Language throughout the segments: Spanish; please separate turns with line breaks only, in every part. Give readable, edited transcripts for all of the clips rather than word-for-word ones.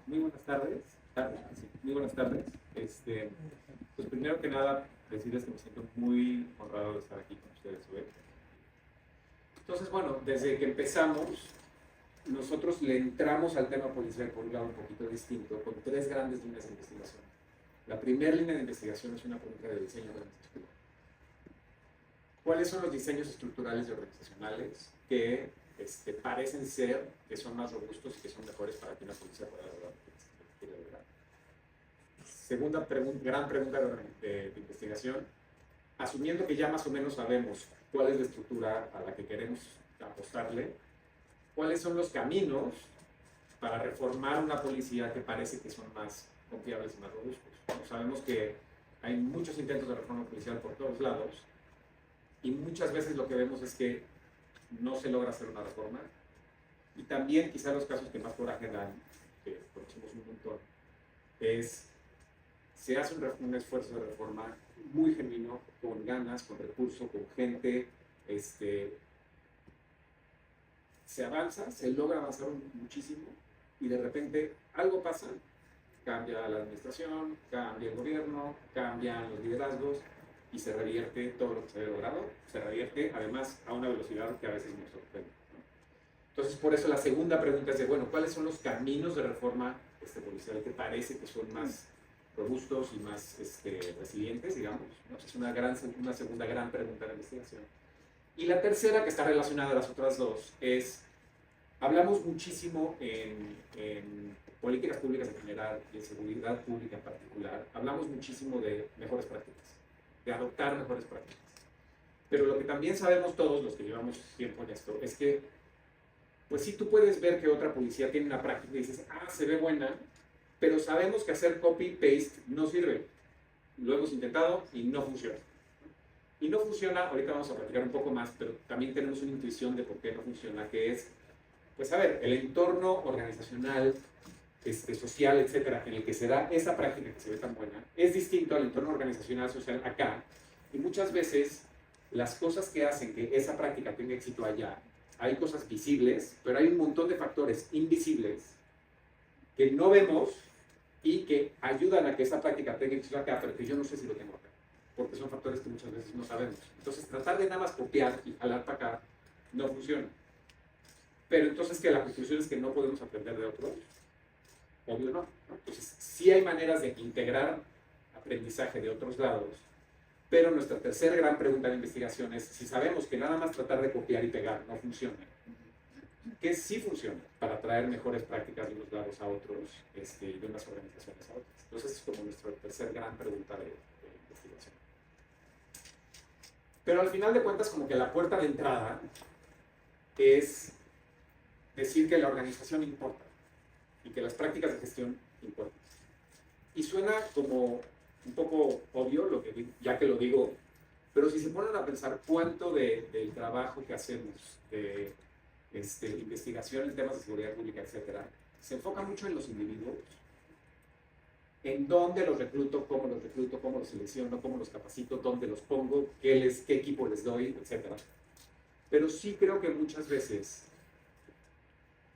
Muy buenas tardes. Muy buenas tardes. Pues primero que nada, decirles que me siento muy honrado de estar aquí con ustedes hoy. Entonces, bueno, desde que empezamos, nosotros le entramos al tema policial por un lado un poquito distinto, con tres grandes líneas de investigación. La primera línea de investigación es una pregunta de diseño organizacional. ¿Cuáles son los diseños estructurales y organizacionales que parecen ser que son más robustos y que son mejores para que una policía pueda lograr lo que quiere lograr? Segunda gran pregunta de investigación, asumiendo que ya más o menos sabemos cuál es la estructura a la que queremos apostarle, ¿cuáles son los caminos para reformar una policía que parece que son más confiables y más robustos? Como sabemos que hay muchos intentos de reforma policial por todos lados y muchas veces lo que vemos es que no se logra hacer una reforma, y también quizá los casos que más coraje dan, que conocemos un montón, es se hace un esfuerzo de reforma muy genuino, con ganas, con recursos, con gente, se avanza, se logra avanzar muchísimo, y de repente algo pasa, cambia la administración, cambia el gobierno, cambian los liderazgos, y se revierte todo lo que se había logrado, se revierte además a una velocidad que a veces nos sorprende, ¿no? Entonces, por eso la segunda pregunta es de, bueno, ¿cuáles son los caminos de reforma policial que parece que son más robustos y más resilientes, digamos, ¿no? Es una segunda gran pregunta de investigación. Y la tercera, que está relacionada a las otras dos, es, hablamos muchísimo en políticas públicas en general y en seguridad pública en particular, hablamos muchísimo de mejores prácticas, de adoptar mejores prácticas. Pero lo que también sabemos todos los que llevamos tiempo en esto es que, pues sí, tú puedes ver que otra policía tiene una práctica y dices, se ve buena, pero sabemos que hacer copy-paste no sirve. Lo hemos intentado y no funciona. Y no funciona, ahorita vamos a platicar un poco más, pero también tenemos una intuición de por qué no funciona, que es, pues a ver, el entorno organizacional, social, etcétera, en el que se da esa práctica que se ve tan buena, es distinto al entorno organizacional social acá, y muchas veces las cosas que hacen que esa práctica tenga éxito allá, hay cosas visibles, pero hay un montón de factores invisibles que no vemos y que ayudan a que esa práctica tenga éxito acá, pero que yo no sé si lo tengo acá, porque son factores que muchas veces no sabemos. Entonces, tratar de nada más copiar y jalar para acá no funciona. Pero entonces, que la conclusión es que no podemos aprender de otros. Obvio no. Entonces, sí hay maneras de integrar aprendizaje de otros lados, pero nuestra tercera gran pregunta de investigación es, si sabemos que nada más tratar de copiar y pegar no funciona, ¿qué sí funciona para traer mejores prácticas de unos lados a otros y de unas organizaciones a otras? Entonces, es como nuestra tercera gran pregunta de investigación. Pero al final de cuentas, como que la puerta de entrada es decir que la organización importa y que las prácticas de gestión importan. Y suena como un poco obvio, ya que lo digo, pero si se ponen a pensar cuánto del trabajo que hacemos de investigación en temas de seguridad pública, etcétera, se enfoca mucho en los individuos, en dónde los recluto, cómo los selecciono, cómo los capacito, dónde los pongo, qué equipo les doy, etcétera. Pero sí creo que muchas veces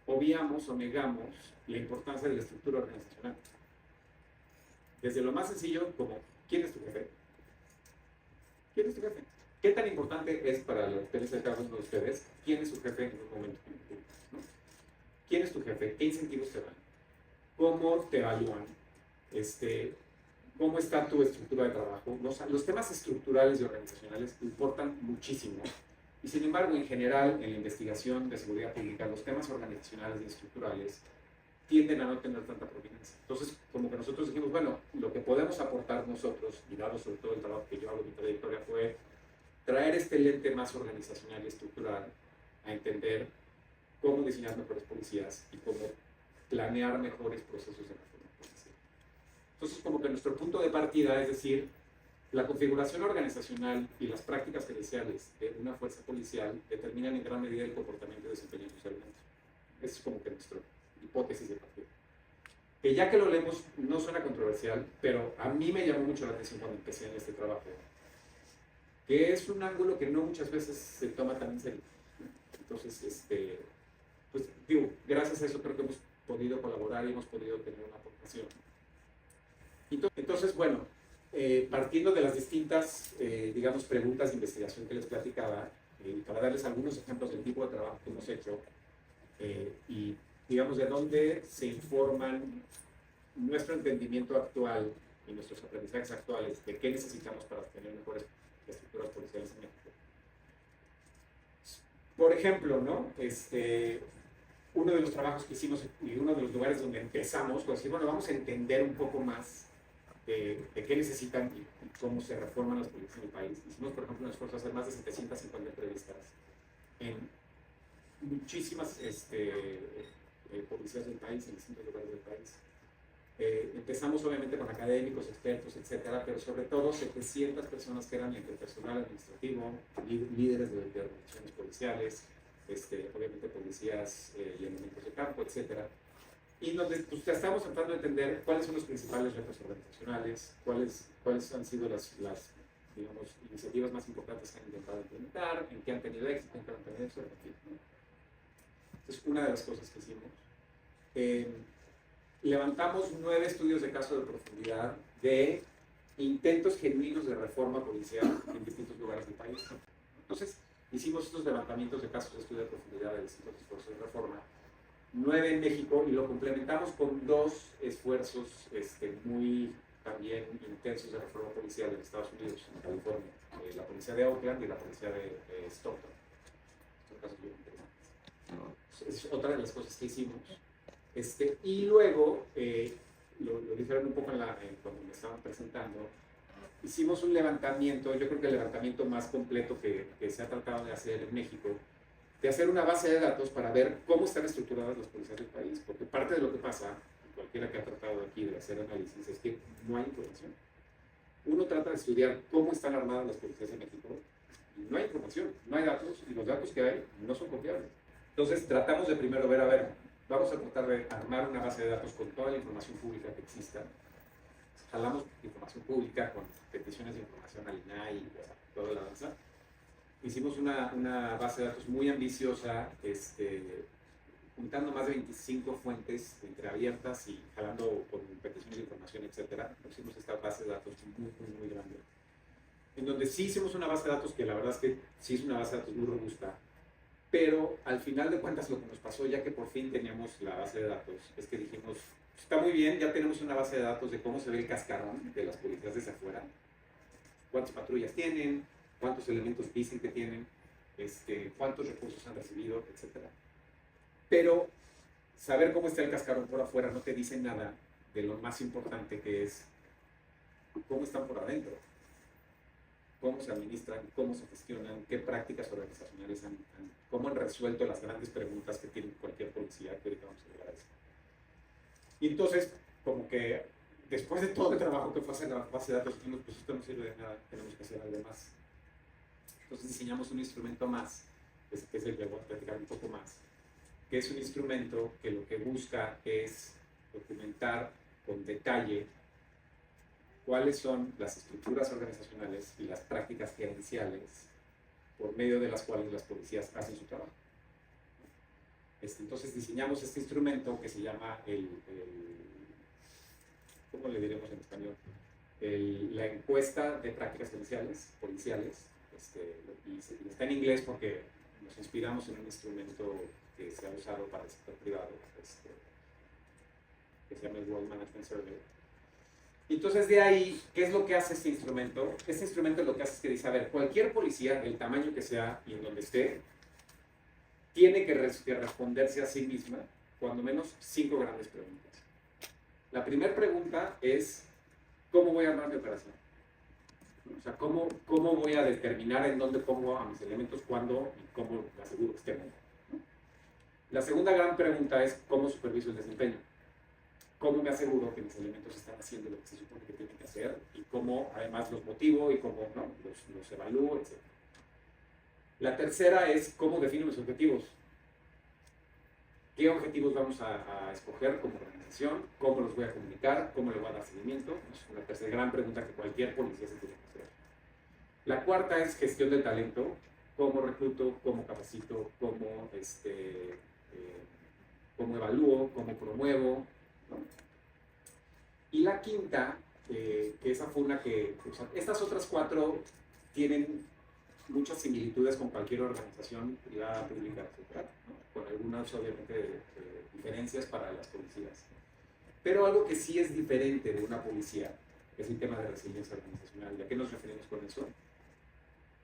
obviamos o negamos la importancia de la estructura organizacional. Desde lo más sencillo, como, ¿quién es tu jefe? ¿Quién es tu jefe? ¿Qué tan importante es para la experiencia de cada uno de ustedes quién es su jefe en un momento? ¿No? ¿Quién es tu jefe? ¿Qué incentivos te dan? ¿Cómo te evalúan? ¿Cómo está tu estructura de trabajo? Los temas estructurales y organizacionales importan muchísimo. Y sin embargo, en general, en la investigación de seguridad pública, los temas organizacionales y estructurales tienden a no tener tanta prominencia. Entonces, como que nosotros dijimos, bueno, lo que podemos aportar nosotros, y dado sobre todo el trabajo que yo hago en mi trayectoria, fue traer este lente más organizacional y estructural a entender cómo diseñar mejores policías y cómo planear mejores procesos de reforma policial. Entonces, como que nuestro punto de partida es decir, la configuración organizacional y las prácticas gerenciales de una fuerza policial determinan en gran medida el comportamiento y desempeño socialmente. Esa es como que nuestra hipótesis de partida. Que ya que lo leemos, no suena controversial, pero a mí me llamó mucho la atención cuando empecé en este trabajo, que es un ángulo que no muchas veces se toma tan en serio. Entonces, pues digo, gracias a eso creo que hemos podido colaborar y hemos podido tener una aportación. Entonces, bueno, partiendo de las distintas, digamos, preguntas de investigación que les platicaba, para darles algunos ejemplos del tipo de trabajo que hemos hecho, y digamos de dónde se informan nuestro entendimiento actual y nuestros aprendizajes actuales de qué necesitamos para tener mejores estructuras policiales en México. Por ejemplo, ¿no? Uno de los trabajos que hicimos y uno de los lugares donde empezamos, pues decir, bueno, vamos a entender un poco más de qué necesitan y cómo se reforman las policías en el país. Hicimos, por ejemplo, un esfuerzo de hacer más de 750 entrevistas en muchísimas policías del país, en distintos lugares del país. Empezamos obviamente con académicos, expertos, etcétera, pero sobre todo 700 personas que eran entre personal administrativo, líderes de organizaciones policiales, obviamente policías y elementos de campo, etcétera. Y donde pues, estamos tratando de entender cuáles son los principales retos organizacionales, cuáles han sido las digamos, iniciativas más importantes que han intentado implementar, en qué han tenido éxito, en qué han tenido éxito, en fin, ¿no? Es una de las cosas que hicimos. Levantamos 9 estudios de caso de profundidad de intentos genuinos de reforma policial en distintos lugares del país. Entonces, hicimos estos levantamientos de casos de estudio de profundidad de distintos esfuerzos de reforma, 9 en México, y lo complementamos con 2 esfuerzos muy también intensos de reforma policial en Estados Unidos, en California, la policía de Oakland y la policía de Stockton. Estos casos muy interesantes. Es otra de las cosas que hicimos. Y luego, lo dijeron un poco cuando me estaban presentando, hicimos un levantamiento, yo creo que el levantamiento más completo que se ha tratado de hacer en México, de hacer una base de datos para ver cómo están estructuradas las policías del país, porque parte de lo que pasa, cualquiera que ha tratado aquí de hacer análisis, es que no hay información. Uno trata de estudiar cómo están armadas las policías en México, y no hay información, no hay datos, y los datos que hay no son confiables. Entonces tratamos de primero ver, vamos a tratar de armar una base de datos con toda la información pública que exista. Jalamos información pública con peticiones de información al INAI y toda la danza. Hicimos una base de datos muy ambiciosa, juntando más de 25 fuentes entreabiertas y jalando con peticiones de información, etc. Hicimos esta base de datos muy, muy, muy grande. En donde sí hicimos una base de datos que la verdad es que sí es una base de datos muy robusta, pero al final de cuentas lo que nos pasó, ya que por fin teníamos la base de datos, es que dijimos, está muy bien, ya tenemos una base de datos de cómo se ve el cascarón de las policías desde afuera, cuántas patrullas tienen, cuántos elementos dicen que tienen, cuántos recursos han recibido, etc. Pero saber cómo está el cascarón por afuera no te dice nada de lo más importante, que es cómo están por adentro, cómo se administran, cómo se gestionan, qué prácticas organizacionales cómo han resuelto las grandes preguntas que tiene cualquier policía, que ahorita vamos a llegar a eso. Y entonces, como que después de todo el trabajo que fue hacer la base de datos, dijimos, pues esto no sirve de nada, tenemos que hacer algo más. Entonces diseñamos un instrumento más, que es el que voy a platicar un poco más, que es un instrumento que lo que busca es documentar con detalle cuáles son las estructuras organizacionales y las prácticas gerenciales por medio de las cuales las policías hacen su trabajo. Entonces diseñamos este instrumento que se llama ¿cómo le diremos en español? La encuesta de prácticas gerenciales, policiales, y está en inglés porque nos inspiramos en un instrumento que se ha usado para el sector privado, que se llama el World Management Survey. Entonces de ahí, ¿qué es lo que hace este instrumento? Este instrumento lo que hace es que dice, a ver, cualquier policía, el tamaño que sea y en donde esté, tiene que responderse a sí misma, cuando menos, 5 grandes preguntas. La primera pregunta es, ¿cómo voy a armar mi operación? O sea, ¿cómo voy a determinar en dónde pongo a mis elementos, cuándo y cómo me aseguro que estén? La segunda gran pregunta es, ¿cómo superviso el desempeño? ¿Cómo me aseguro que mis elementos están haciendo lo que se supone que tienen que hacer? Y cómo además los motivo y cómo ¿no? los evalúo, etc. La tercera es, ¿cómo defino mis objetivos? ¿Qué objetivos vamos a escoger como organización? ¿Cómo los voy a comunicar? ¿Cómo le voy a dar seguimiento? Es una tercera gran pregunta que cualquier policía se tiene que hacer. La cuarta es gestión del talento. ¿Cómo recluto? ¿Cómo capacito? ¿Cómo cómo evalúo, cómo promuevo, ¿no? Y la quinta, que esa fue una que, o sea, estas otras cuatro tienen muchas similitudes con cualquier organización privada, pública, etc., ¿no? Con algunas, obviamente, diferencias para las policías. Pero algo que sí es diferente de una policía es el tema de resiliencia organizacional. ¿Y a qué nos referimos con eso?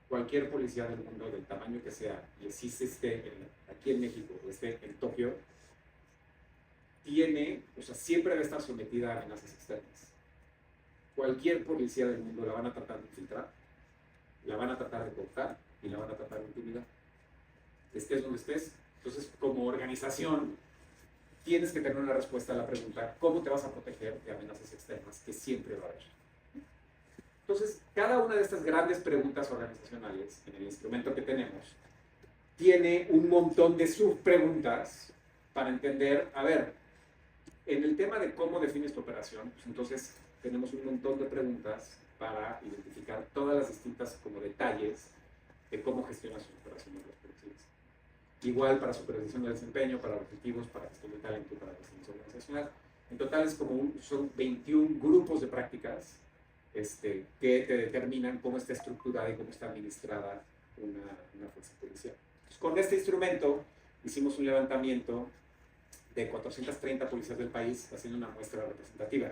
Cualquier policía del mundo, del tamaño que sea, y así se esté aquí en México o esté en Tokio, siempre va a estar sometida a amenazas externas. Cualquier policía del mundo la van a tratar de infiltrar, la van a tratar de cortar y la van a tratar de intimidar. Estés donde estés. Entonces, como organización, tienes que tener una respuesta a la pregunta, ¿cómo te vas a proteger de amenazas externas? Que siempre va a haber. Entonces, cada una de estas grandes preguntas organizacionales, en el instrumento que tenemos, tiene un montón de subpreguntas para entender, a ver, en el tema de cómo defines tu operación, pues entonces tenemos un montón de preguntas para identificar todas las distintas como detalles de cómo gestionas sus operaciones las policías. Igual para supervisión de desempeño, para objetivos, para gestión de talento, para gestión organizacional. En total son 21 grupos de prácticas que te determinan cómo está estructurada y cómo está administrada una fuerza policial. Entonces, con este instrumento hicimos un levantamiento de 430 policías del país haciendo una muestra representativa,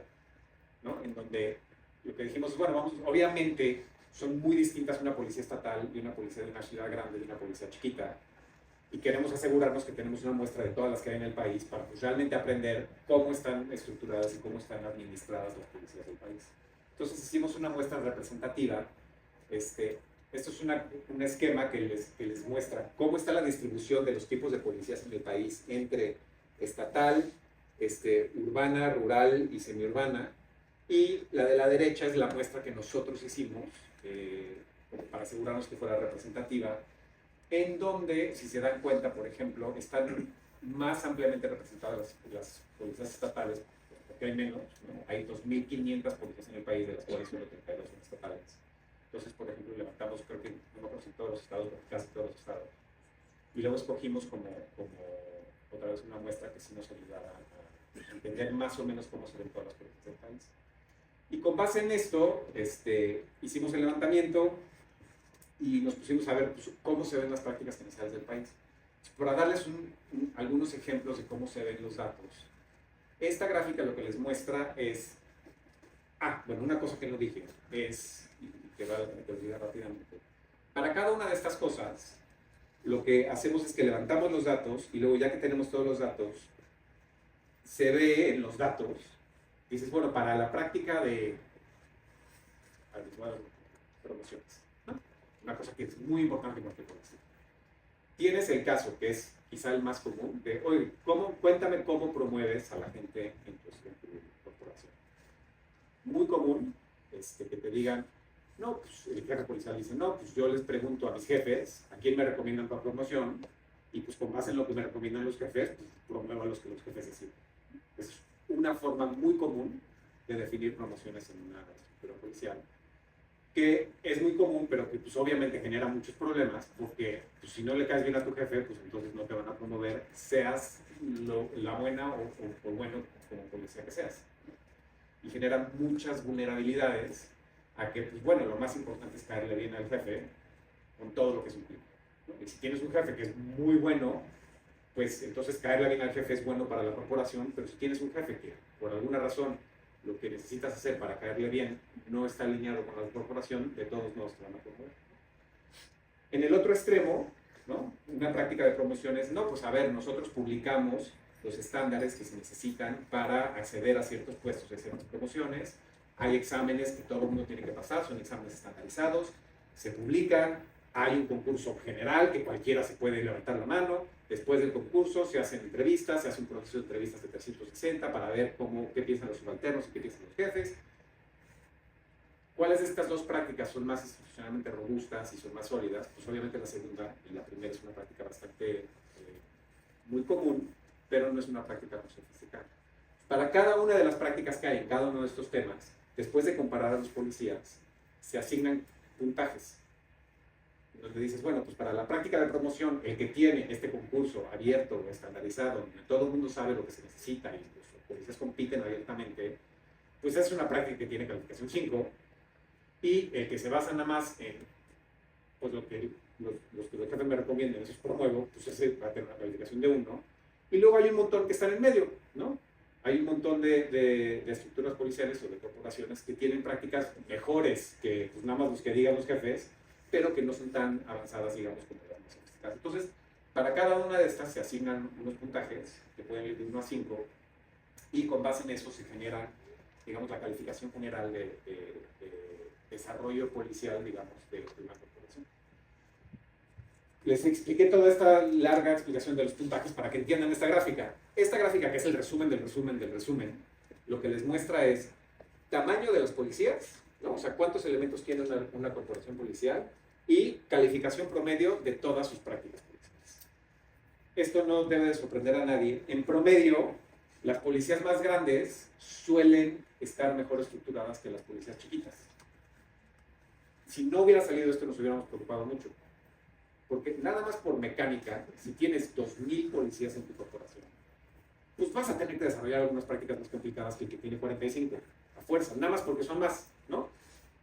¿no? En donde lo que dijimos es, bueno, obviamente son muy distintas una policía estatal y una policía de una ciudad grande y una policía chiquita, y queremos asegurarnos que tenemos una muestra de todas las que hay en el país para pues, realmente aprender cómo están estructuradas y cómo están administradas las policías del país. Entonces hicimos una muestra representativa. Esto es un esquema que les muestra cómo está la distribución de los tipos de policías en el país entre estatal, urbana, rural y semiurbana. Y la de la derecha es la muestra que nosotros hicimos para asegurarnos que fuera representativa, en donde, si se dan cuenta, por ejemplo, están más ampliamente representadas las policías estatales, porque hay menos, ¿no? Hay 2.500 policías en el país, de las cuales solo 32 son estatales. Entonces, por ejemplo, levantamos, creo que no conozco todos los estados, pero casi todos los estados. Y luego escogimos como otra vez una muestra que sí nos ayudara a entender más o menos cómo se ven todas las policías del país. Y con base en esto, hicimos el levantamiento y nos pusimos a ver pues, cómo se ven las prácticas gerenciales del país. Para darles algunos ejemplos de cómo se ven los datos, esta gráfica lo que les muestra es, bueno, una cosa que no dije, es, y que va a olvidar rápidamente, para cada una de estas cosas, lo que hacemos es que levantamos los datos y luego ya que tenemos todos los datos, se ve en los datos, dices, bueno, para la práctica de promociones, ¿no? Una cosa que es muy importante porque tienes el caso, que es quizá el más común, de, oye, cuéntame cómo promueves a la gente en tu corporación. Muy común que te digan, no, pues el jefe policial dice, no, pues yo les pregunto a mis jefes a quién me recomiendan para promoción y pues con base en lo que me recomiendan los jefes, pues promuevo a los que los jefes deciden. Es una forma muy común de definir promociones en una estructura policial, que es muy común, pero que pues obviamente genera muchos problemas, porque pues, si no le caes bien a tu jefe, pues entonces no te van a promover, seas la buena o bueno como policía que seas. Y genera muchas vulnerabilidades a que, pues bueno, lo más importante es caerle bien al jefe con todo lo que implica, ¿no? Y si tienes un jefe que es muy bueno, pues entonces caerle bien al jefe es bueno para la corporación, pero si tienes un jefe que por alguna razón lo que necesitas hacer para caerle bien no está alineado con la corporación, de todos modos te van a promover. En el otro extremo, ¿no? Una práctica de promoción es, no, pues a ver, nosotros publicamos los estándares que se necesitan para acceder a ciertos puestos de ciertas promociones, hay exámenes que todo el mundo tiene que pasar, son exámenes estandarizados, se publican, hay un concurso general que cualquiera se puede levantar la mano, después del concurso se hacen entrevistas, se hace un proceso de entrevistas de 360 para ver qué piensan los subalternos y qué piensan los jefes. ¿Cuáles de estas dos prácticas son más institucionalmente robustas y son más sólidas? Pues obviamente la segunda, y la primera es una práctica bastante muy común, pero no es una práctica muy sofisticada. Para cada una de las prácticas que hay en cada uno de estos temas, después de comparar a los policías, se asignan puntajes. donde dices, bueno, pues para la práctica de promoción, el que tiene este concurso abierto, estandarizado, donde todo el mundo sabe lo que se necesita y los policías compiten abiertamente, pues es una práctica que tiene calificación 5, y el que se basa nada más en pues lo que los jefes me recomiendan, eso es promuevo, pues ese va a tener una calificación de 1. Y luego hay un montón que están en medio, ¿no? Hay un montón de estructuras policiales o de corporaciones que tienen prácticas mejores que pues, nada más los que digan los jefes, pero que no son tan avanzadas, digamos, como las más sofisticadas. Entonces, para cada una de estas se asignan unos puntajes que pueden ir de 1 a 5, y con base en eso se genera, digamos, la calificación general de desarrollo policial, digamos, de una corporación. Les expliqué toda esta larga explicación de los puntajes para que entiendan esta gráfica. Esta gráfica, que es el resumen del resumen del resumen, lo que les muestra es tamaño de los policías, ¿no? O sea, cuántos elementos tiene una corporación policial, y calificación promedio de todas sus prácticas policiales. Esto no debe de sorprender a nadie. En promedio, las policías más grandes suelen estar mejor estructuradas que las policías chiquitas. Si no hubiera salido esto, nos hubiéramos preocupado mucho. Porque nada más por mecánica, si tienes 2,000 policías en tu corporación, pues vas a tener que desarrollar algunas prácticas más complicadas que el que tiene 45, a fuerza, nada más porque son más, ¿no?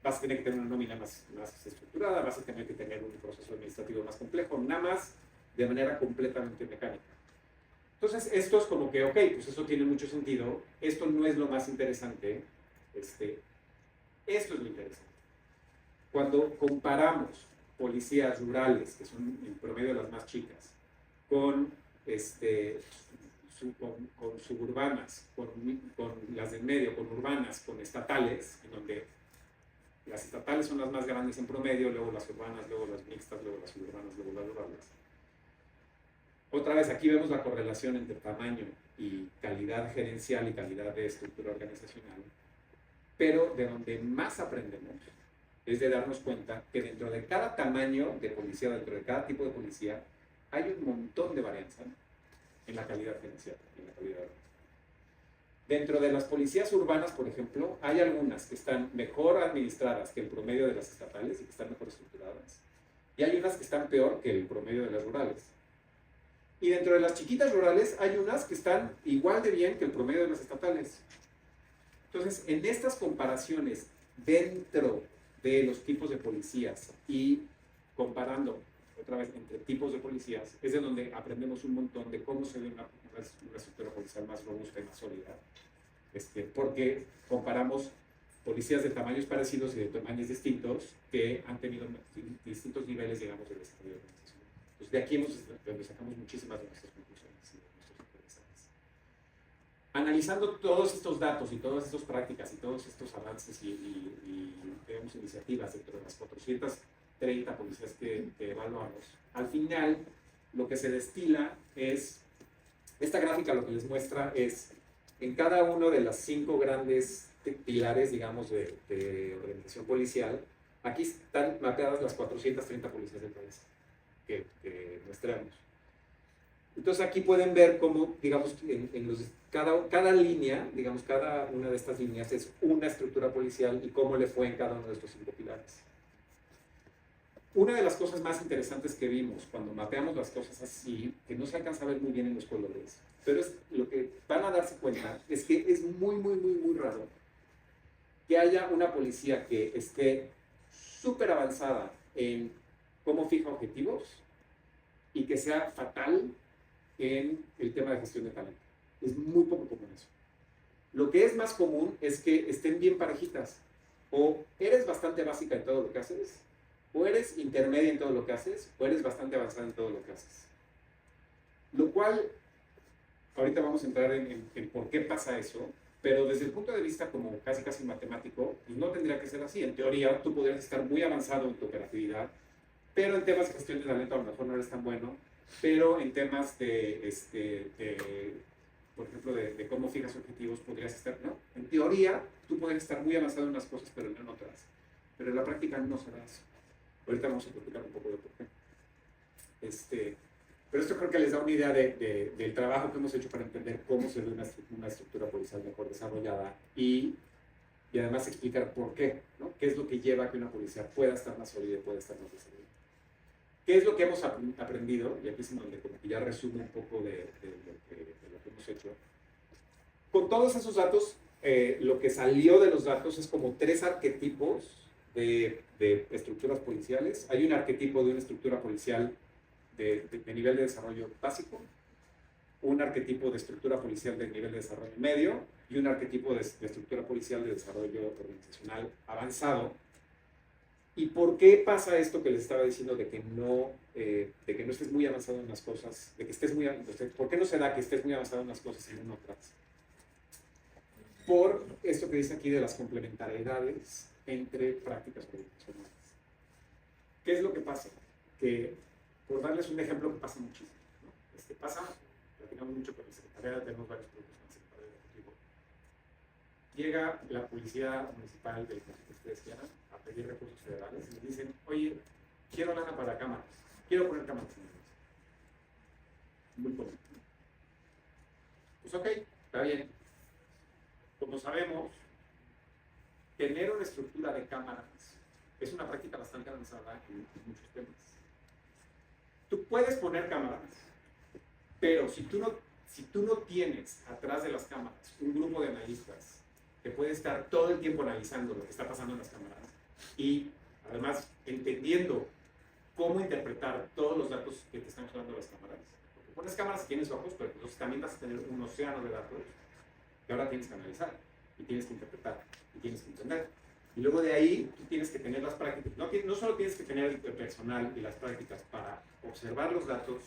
Vas a tener que tener una nómina más estructurada, vas a tener que tener un proceso administrativo más complejo, nada más de manera completamente mecánica. Entonces, esto es como que, ok, pues eso tiene mucho sentido, esto no es lo más interesante, esto es lo interesante. Cuando comparamos policías rurales, que son en promedio las más chicas, con, con suburbanas, con las del medio, con urbanas, con estatales, en donde las estatales son las más grandes en promedio, luego las urbanas, luego las mixtas, luego las suburbanas, luego las rurales. Otra vez, aquí vemos la correlación entre tamaño y calidad gerencial y calidad de estructura organizacional, pero de donde más aprendemos es de darnos cuenta que dentro de cada tamaño de policía, dentro de cada tipo de policía, hay un montón de varianza en la calidad gerencial, en la calidad organizacional. Dentro de las policías urbanas, por ejemplo, hay algunas que están mejor administradas que el promedio de las estatales y que están mejor estructuradas. Y hay unas que están peor que el promedio de las rurales. Y dentro de las chiquitas rurales hay unas que están igual de bien que el promedio de las estatales. Entonces, en estas comparaciones dentro de los tipos de policías y comparando otra vez entre tipos de policías, es de donde aprendemos un montón de cómo se ve una estructura policial más robusta y más sólida, porque comparamos policías de tamaños parecidos y de tamaños distintos que han tenido distintos niveles, digamos, de desarrollo organizacional. Entonces, de aquí donde sacamos muchísimas de nuestras conclusiones y de nuestros aprendizajes. Analizando todos estos datos y todas estas prácticas y todos estos avances y digamos, iniciativas dentro de las 430 policías que evaluamos, al final lo que se destila es, esta gráfica lo que les muestra es, en cada uno de las 5 grandes pilares, digamos, de organización policial, aquí están mapeadas las 430 policías del país que muestramos. Entonces aquí pueden ver cómo, digamos, cada línea, digamos, cada una de estas líneas es una estructura policial y cómo le fue en cada uno de estos 5 pilares. Una de las cosas más interesantes que vimos cuando mapeamos las cosas así, que no se alcanza a ver muy bien en los colores, pero es lo que van a darse cuenta, es que es muy, muy, muy, muy raro que haya una policía que esté súper avanzada en cómo fija objetivos y que sea fatal en el tema de gestión de talento. Es muy poco común eso. Lo que es más común es que estén bien parejitas. O eres bastante básica en todo lo que haces, o eres intermedia en todo lo que haces, o eres bastante avanzada en todo lo que haces. Lo cual, ahorita vamos a entrar en por qué pasa eso, pero desde el punto de vista como casi matemático, pues no tendría que ser así. En teoría, tú podrías estar muy avanzado en tu operatividad, pero en temas de gestión de talento a lo mejor no eres tan bueno, pero en temas por ejemplo, de cómo fijas objetivos, podrías estar, ¿no? En teoría, tú podrías estar muy avanzado en unas cosas, pero no en otras. Pero en la práctica no será eso. Ahorita vamos a platicar un poco de por qué. Pero esto creo que les da una idea del trabajo que hemos hecho para entender cómo se ve una estructura policial mejor desarrollada y además explicar por qué, ¿no? ¿Qué es lo que lleva a que una policía pueda estar más sólida y pueda estar más desarrollada? ¿Qué es lo que hemos aprendido? Y aquí es en donde como que ya resume un poco de lo que hemos hecho. Con todos esos datos, lo que salió de los datos es como 3 arquetipos de estructuras policiales. Hay un arquetipo de una estructura policial de nivel de desarrollo básico, un arquetipo de estructura policial de nivel de desarrollo medio y un arquetipo de estructura policial de desarrollo organizacional avanzado. ¿Y por qué pasa esto que les estaba diciendo de que no estés muy avanzado en las cosas, de que estés muy, ¿por qué no se da que estés muy avanzado en las cosas y en otras? Por esto que dice aquí de las complementariedades entre prácticas organizacionales. ¿Qué es lo que pasa? Que, por darles un ejemplo que pasa muchísimo, ¿no? Platicamos mucho con la Secretaría, tenemos varios productos con la Secretaría de Ejecutivo. Llega la policía municipal del que ustedes quieran a pedir recursos federales y le dicen, oye, quiero lana para cámaras, quiero poner cámaras en el negocio. Muy común. Pues ok, está bien. Como sabemos, tener una estructura de cámaras es una práctica bastante avanzada en muchos temas. Tú puedes poner cámaras, pero si tú no tienes atrás de las cámaras un grupo de analistas que puede estar todo el tiempo analizando lo que está pasando en las cámaras y además entendiendo cómo interpretar todos los datos que te están jalando las cámaras. Porque pones cámaras y tienes ojos, pero entonces también vas a tener un océano de datos que ahora tienes que analizar, y tienes que interpretar, y tienes que entender. Y luego de ahí, tú tienes que tener las prácticas. No solo tienes que tener el personal y las prácticas para observar los datos,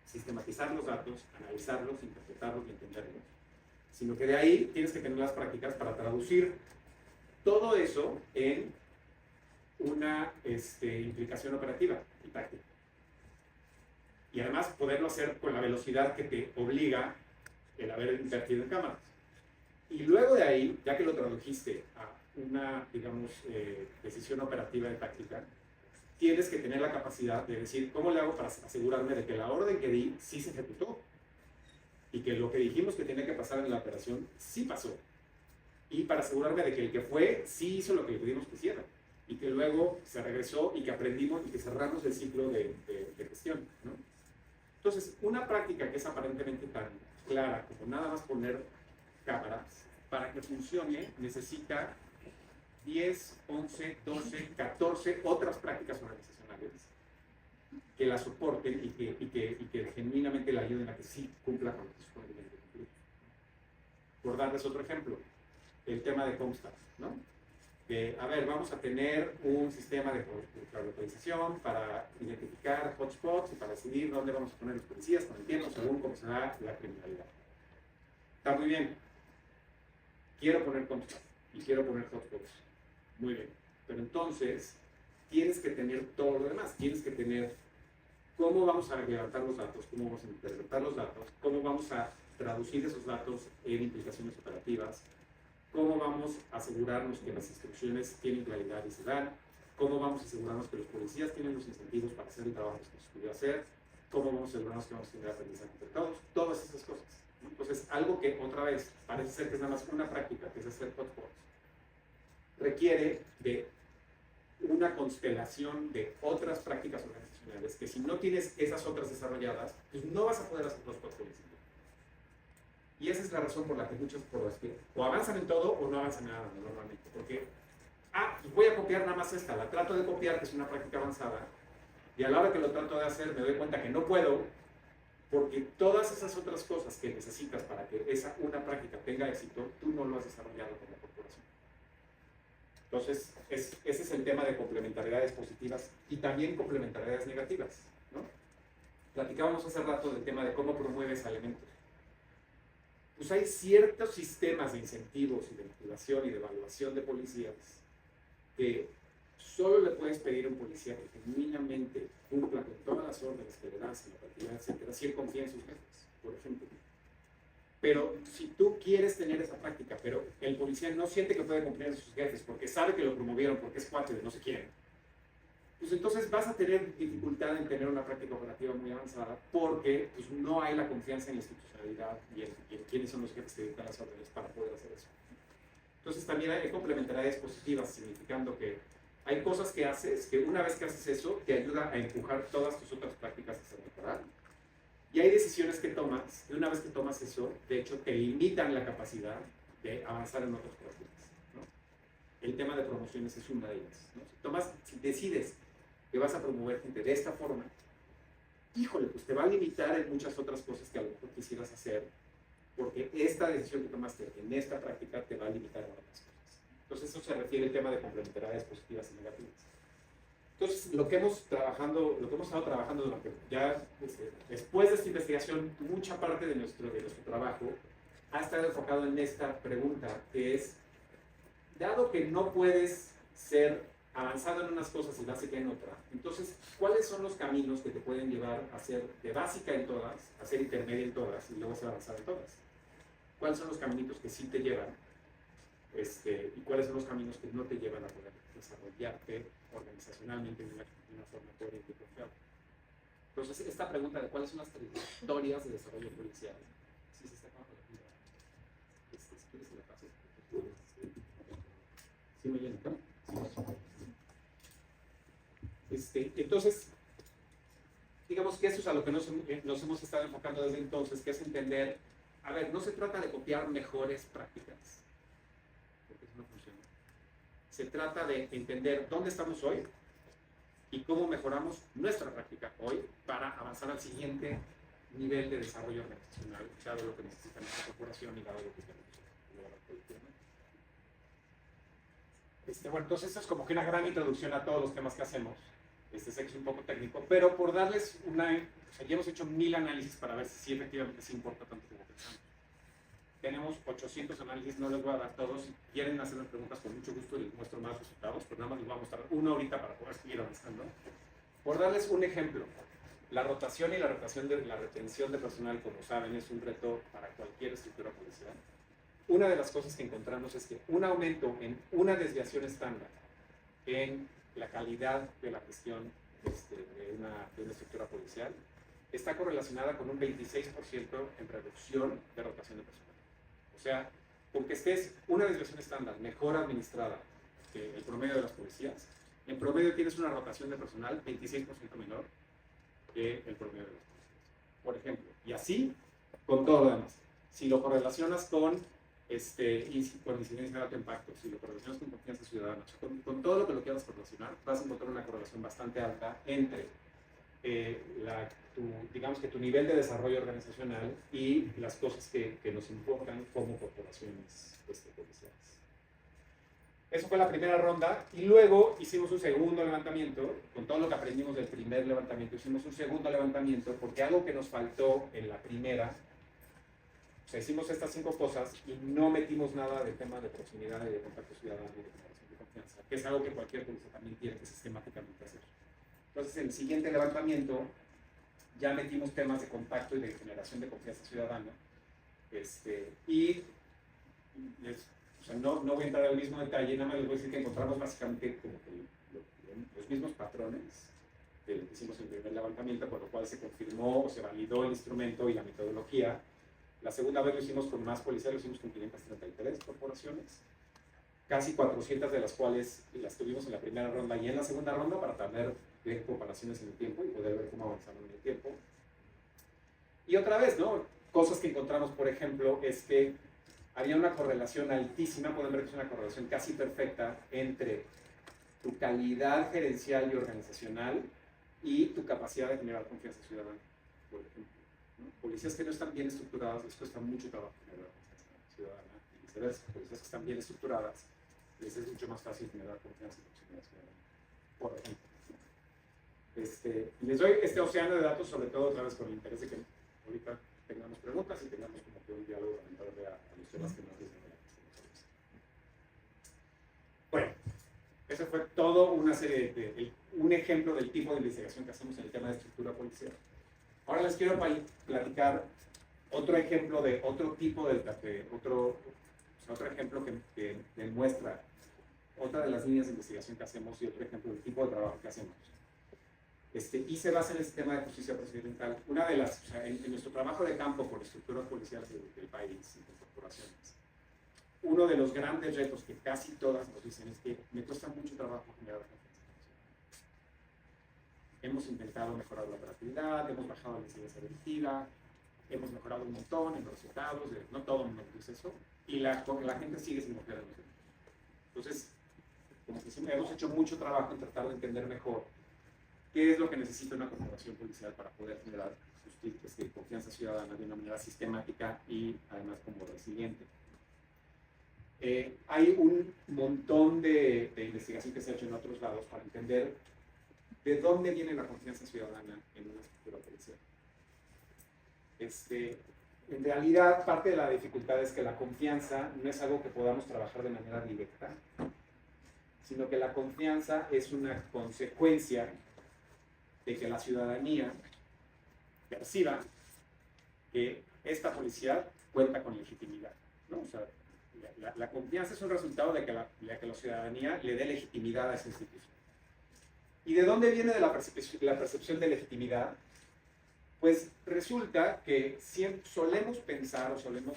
sistematizar los datos, analizarlos, interpretarlos y entenderlos, sino que de ahí tienes que tener las prácticas para traducir todo eso en una implicación operativa y táctica. Y además poderlo hacer con la velocidad que te obliga el haber invertido en cámaras. Y luego de ahí, ya que lo tradujiste a una, digamos, decisión operativa de táctica, tienes que tener la capacidad de decir, ¿cómo le hago para asegurarme de que la orden que di sí se ejecutó? Y que lo que dijimos que tenía que pasar en la operación sí pasó. Y para asegurarme de que el que fue sí hizo lo que le pedimos que hiciera. Y que luego se regresó y que aprendimos y que cerramos el ciclo de gestión, ¿no? Entonces, una práctica que es aparentemente tan clara como nada más poner cámaras, para que funcione necesita 10, 11, 12, 14 otras prácticas organizacionales que la soporten y que genuinamente la ayuden a que sí cumpla con lo que se supone que tiene que cumplir. Por darles otro ejemplo, el tema de Comstat, ¿no? A ver, vamos a tener un sistema de localización para identificar hotspots y para decidir dónde vamos a poner los policías con el tiempo según cómo se da la criminalidad. Está muy bien. Quiero poner Comstat y quiero poner hotspots. Muy bien. Pero entonces tienes que tener todo lo demás. Tienes que tener cómo vamos a levantar los datos, cómo vamos a interpretar los datos, cómo vamos a traducir esos datos en implicaciones operativas, cómo vamos a asegurarnos que las instrucciones tienen claridad y se dan, cómo vamos a asegurarnos que los policías tienen los incentivos para hacer el trabajo que se puede hacer, cómo vamos a asegurarnos que vamos a tener aprendizaje entre todos, todas esas cosas. Entonces, algo que otra vez parece ser que es nada más una práctica, que es hacer hotspots, requiere de una constelación de otras prácticas organizacionales que si no tienes esas otras desarrolladas, pues no vas a poder hacer hotspots por ejemplo. Y esa es la razón por la que muchos o avanzan en todo o no avanzan en nada normalmente. Porque, pues voy a copiar nada más esta, la trato de copiar, que es una práctica avanzada, y a la hora que lo trato de hacer me doy cuenta que no puedo, porque todas esas otras cosas que necesitas para que esa una práctica tenga éxito, tú no lo has desarrollado como corporación. Entonces, ese es el tema de complementariedades positivas y también complementariedades negativas, ¿no? Platicábamos hace rato del tema de cómo promueves elementos. Pues hay ciertos sistemas de incentivos y de motivación y de evaluación de policías que solo le puedes pedir a un policía que genuinamente cumpla con todas las órdenes que le das en la partida, etcétera, si él confía en sus jefes, por ejemplo. Pero si tú quieres tener esa práctica, pero el policía no siente que puede cumplir en sus jefes porque sabe que lo promovieron, porque es cuate de no sé quién, pues entonces vas a tener dificultad en tener una práctica operativa muy avanzada porque pues, no hay la confianza en la institucionalidad y en quiénes son los jefes que dictan las órdenes para poder hacer eso. Entonces también hay complementariedades positivas, significando que Hay cosas que haces que una vez que haces eso te ayuda a empujar todas tus otras prácticas hacia el mejorar. Y hay decisiones que tomas, y una vez que tomas eso, de hecho te limitan la capacidad de avanzar en otras prácticas, ¿no? El tema de promociones es una de ellas, ¿no? Si decides que vas a promover gente de esta forma, híjole, pues te va a limitar en muchas otras cosas que a lo mejor quisieras hacer, porque esta decisión que tomaste en esta práctica te va a limitar en otras cosas. Entonces eso se refiere al tema de complementariedades positivas y negativas. Entonces, lo que hemos estado trabajando durante ya, después de esta investigación, mucha parte de nuestro trabajo ha estado enfocado en esta pregunta, que es, dado que no puedes ser avanzado en unas cosas y básica en otra, entonces, ¿cuáles son los caminos que te pueden llevar a ser de básica en todas, a ser intermedia en todas y luego ser avanzado en todas? ¿Cuáles son los caminitos que sí te llevan? Y cuáles son los caminos que no te llevan a poder desarrollarte organizacionalmente de una forma coherente y confiable. Entonces, esta pregunta de cuáles son las trayectorias de desarrollo policial, si se está acabando la vida, si quieres se la paso. ¿Sí me oyen, no? Entonces, digamos que eso es a lo que nos hemos estado enfocando desde entonces, que es entender, a ver, no se trata de copiar mejores prácticas, porque eso no funciona. Se trata de entender dónde estamos hoy y cómo mejoramos nuestra práctica hoy para avanzar al siguiente nivel de desarrollo organizacional, dado lo que necesita nuestra corporación y dado lo que queremos lograr colectivamente. Bueno, entonces esto es como que una gran introducción a todos los temas que hacemos. Sé que es un poco técnico, pero por darles ya hemos hecho 1000 análisis para ver si efectivamente sí importa tanto como pensamos. Tenemos 800 análisis, no les voy a dar todos. Si quieren hacerme preguntas, con mucho gusto les muestro más resultados, pero nada más les voy a mostrar uno ahorita para poder seguir avanzando. Por darles un ejemplo, la rotación y la retención de personal, como saben, es un reto para cualquier estructura policial. Una de las cosas que encontramos es que un aumento en una desviación estándar en la calidad de la gestión de una estructura policial está correlacionada con un 26% en reducción de rotación de personal. O sea, con que estés una desviación estándar mejor administrada que el promedio de las policías, en promedio tienes una rotación de personal 26% menor que el promedio de las policías, por ejemplo. Y así con todo lo demás. Si lo correlacionas con incidencia de alto impacto, si lo correlacionas con confianza ciudadana, con todo lo que lo quieras correlacionar, vas a encontrar una correlación bastante alta entre digamos que tu nivel de desarrollo organizacional y las cosas que nos importan como corporaciones policiales. Eso fue la primera ronda y luego hicimos un segundo levantamiento. Con todo lo que aprendimos del primer levantamiento, hicimos un segundo levantamiento porque algo que nos faltó en la primera, o sea, hicimos estas 5 cosas y no metimos nada del tema de proximidad y de contacto ciudadano y de generación de confianza, que es algo que cualquier policía también tiene que sistemáticamente hacer. Entonces, en el siguiente levantamiento ya metimos temas de contacto y de generación de confianza ciudadana. No voy a entrar al mismo detalle, nada más les voy a decir que encontramos básicamente como que los mismos patrones de lo que hicimos en el primer levantamiento, por lo cual se confirmó o se validó el instrumento y la metodología. La segunda vez lo hicimos con más policías, lo hicimos con 533 corporaciones, casi 400 de las cuales las tuvimos en la primera ronda y en la segunda ronda para ver comparaciones en el tiempo y poder ver cómo avanzaron en el tiempo. Y otra vez, ¿no? Cosas que encontramos, por ejemplo, es que había una correlación altísima, pueden ver que es una correlación casi perfecta entre tu calidad gerencial y organizacional y tu capacidad de generar confianza ciudadana, por ejemplo, ¿no? Policías que no están bien estructuradas les cuesta mucho trabajo generar confianza ciudadana y viceversa. Policías que están bien estructuradas les es mucho más fácil generar confianza y proximidad ciudadana, por ejemplo. Les doy este océano de datos, sobre todo otra vez con el interés de que ahorita tengamos preguntas y tengamos como que un diálogo orientado a los temas que nos dicen. Bueno, eso fue todo una serie un ejemplo del tipo de investigación que hacemos en el tema de estructura policial. Ahora les quiero platicar otro ejemplo de otro tipo otro ejemplo que demuestra otra de las líneas de investigación que hacemos y otro ejemplo del tipo de trabajo que hacemos. Y se basa en el sistema de justicia procedimental. Una de en nuestro trabajo de campo con estructuras policiales del país y con corporaciones, uno de los grandes retos que casi todas nos dicen es que me cuesta mucho trabajo generar confianza. Hemos intentado mejorar la operatividad, hemos bajado la incidencia delictiva, hemos mejorado un montón en los resultados, no todo el mundo dice eso, y la gente sigue sin confiar en nosotros. Entonces, como que siempre hemos hecho mucho trabajo en tratar de entender mejor qué es lo que necesita una corporación policial para poder generar confianza ciudadana de una manera sistemática y además como resiliente. Hay un montón de investigación que se ha hecho en otros lados para entender de dónde viene la confianza ciudadana en una estructura policial. En realidad, parte de la dificultad es que la confianza no es algo que podamos trabajar de manera directa, sino que la confianza es una consecuencia de que la ciudadanía perciba que esta policía cuenta con legitimidad, ¿no? O sea, la confianza es un resultado de que la ciudadanía le dé legitimidad a esa institución. ¿Y de dónde viene de la percepción de legitimidad? Pues resulta que siempre solemos pensar o solemos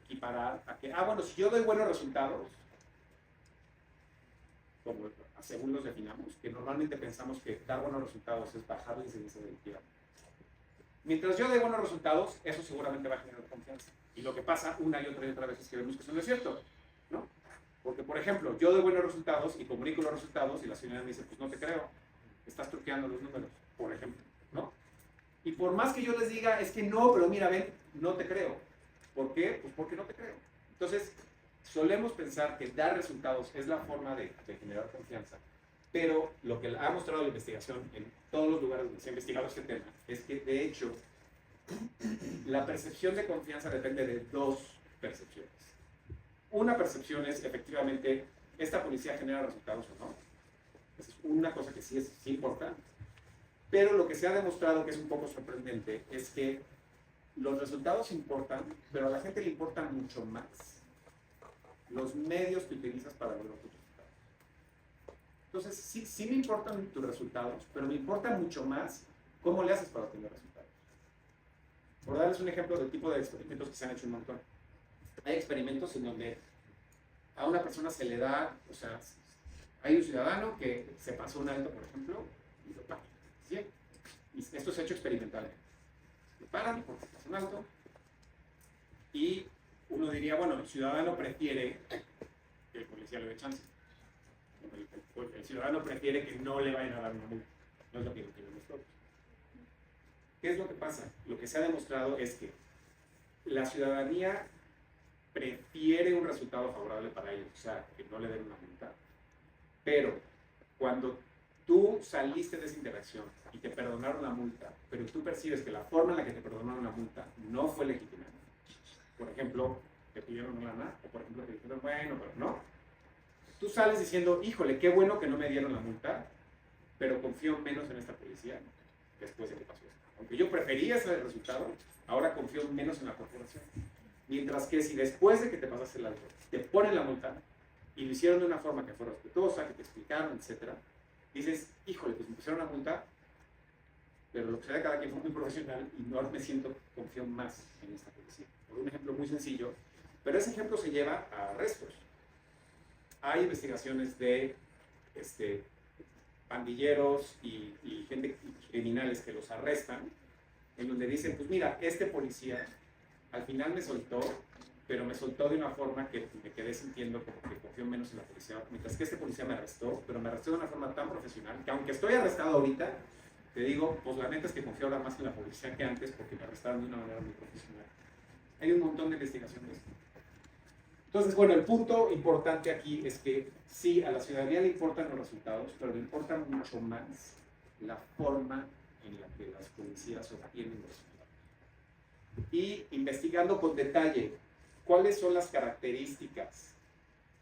equiparar a que, bueno, si yo doy buenos resultados, como según los definamos, que normalmente pensamos que dar buenos resultados es bajar la incidencia delictiva. Mientras yo dé buenos resultados, eso seguramente va a generar confianza. Y lo que pasa una y otra vez es que vemos que eso no es cierto, ¿no? Porque, por ejemplo, yo doy buenos resultados y comunico los resultados y la ciudadanía me dice, pues no te creo, estás truqueando los números, por ejemplo, ¿no? Y por más que yo les diga, es que no, pero mira, ven, no te creo. ¿Por qué? Pues porque no te creo. Entonces, solemos pensar que dar resultados es la forma de generar confianza, pero lo que ha mostrado la investigación en todos los lugares donde se ha investigado este tema es que, de hecho, la percepción de confianza depende de dos percepciones. Una percepción es, efectivamente, ¿esta policía genera resultados o no? Esa es una cosa que sí importa. Pero lo que se ha demostrado, que es un poco sorprendente, es que los resultados importan, pero a la gente le importan mucho más los medios que utilizas para lograr tus resultados. Entonces, sí me importan tus resultados, pero me importa mucho más cómo le haces para obtener resultados. Por darles un ejemplo del tipo de experimentos que se han hecho un montón. Hay experimentos en donde a una persona se le da, o sea, hay un ciudadano que se pasó un alto, por ejemplo, y lo paga. ¿Sí? Y esto se ha hecho experimentalmente. Lo paran porque pasó un alto y uno diría, bueno, el ciudadano prefiere que el policía le dé chance. El ciudadano prefiere que no le vayan a dar una multa. No es lo que queremos todos. ¿Qué es lo que pasa? Lo que se ha demostrado es que la ciudadanía prefiere un resultado favorable para ellos, o sea, que no le den una multa. Pero cuando tú saliste de esa interacción y te perdonaron la multa, pero tú percibes que la forma en la que te perdonaron la multa no fue legítima. Por ejemplo, te pidieron una lana, o por ejemplo te dijeron, bueno, pero no. Tú sales diciendo, híjole, qué bueno que no me dieron la multa, pero confío menos en esta policía después de que pasó esto. Aunque yo prefería ese resultado, ahora confío menos en la corporación. Mientras que si después de que te pasaste el alto, te ponen la multa, y lo hicieron de una forma que fue respetuosa, que te explicaron, etc., dices, híjole, pues me pusieron una multa, pero lo que sea de cada quien fue muy profesional y no me confío más en esta policía. Por un ejemplo muy sencillo, pero ese ejemplo se lleva a arrestos. Hay investigaciones de pandilleros y gente criminales que los arrestan, en donde dicen, pues mira, este policía al final me soltó, pero me soltó de una forma que me quedé sintiendo como que confío menos en la policía, mientras que este policía me arrestó, pero me arrestó de una forma tan profesional que aunque estoy arrestado ahorita, te digo, pues la neta es que confío ahora más en la policía que antes porque me arrestaron de una manera muy profesional. Hay un montón de investigación de esto. Entonces, bueno, el punto importante aquí es que sí, a la ciudadanía le importan los resultados, pero le importa mucho más la forma en la que las policías obtienen los resultados. Y investigando con detalle cuáles son las características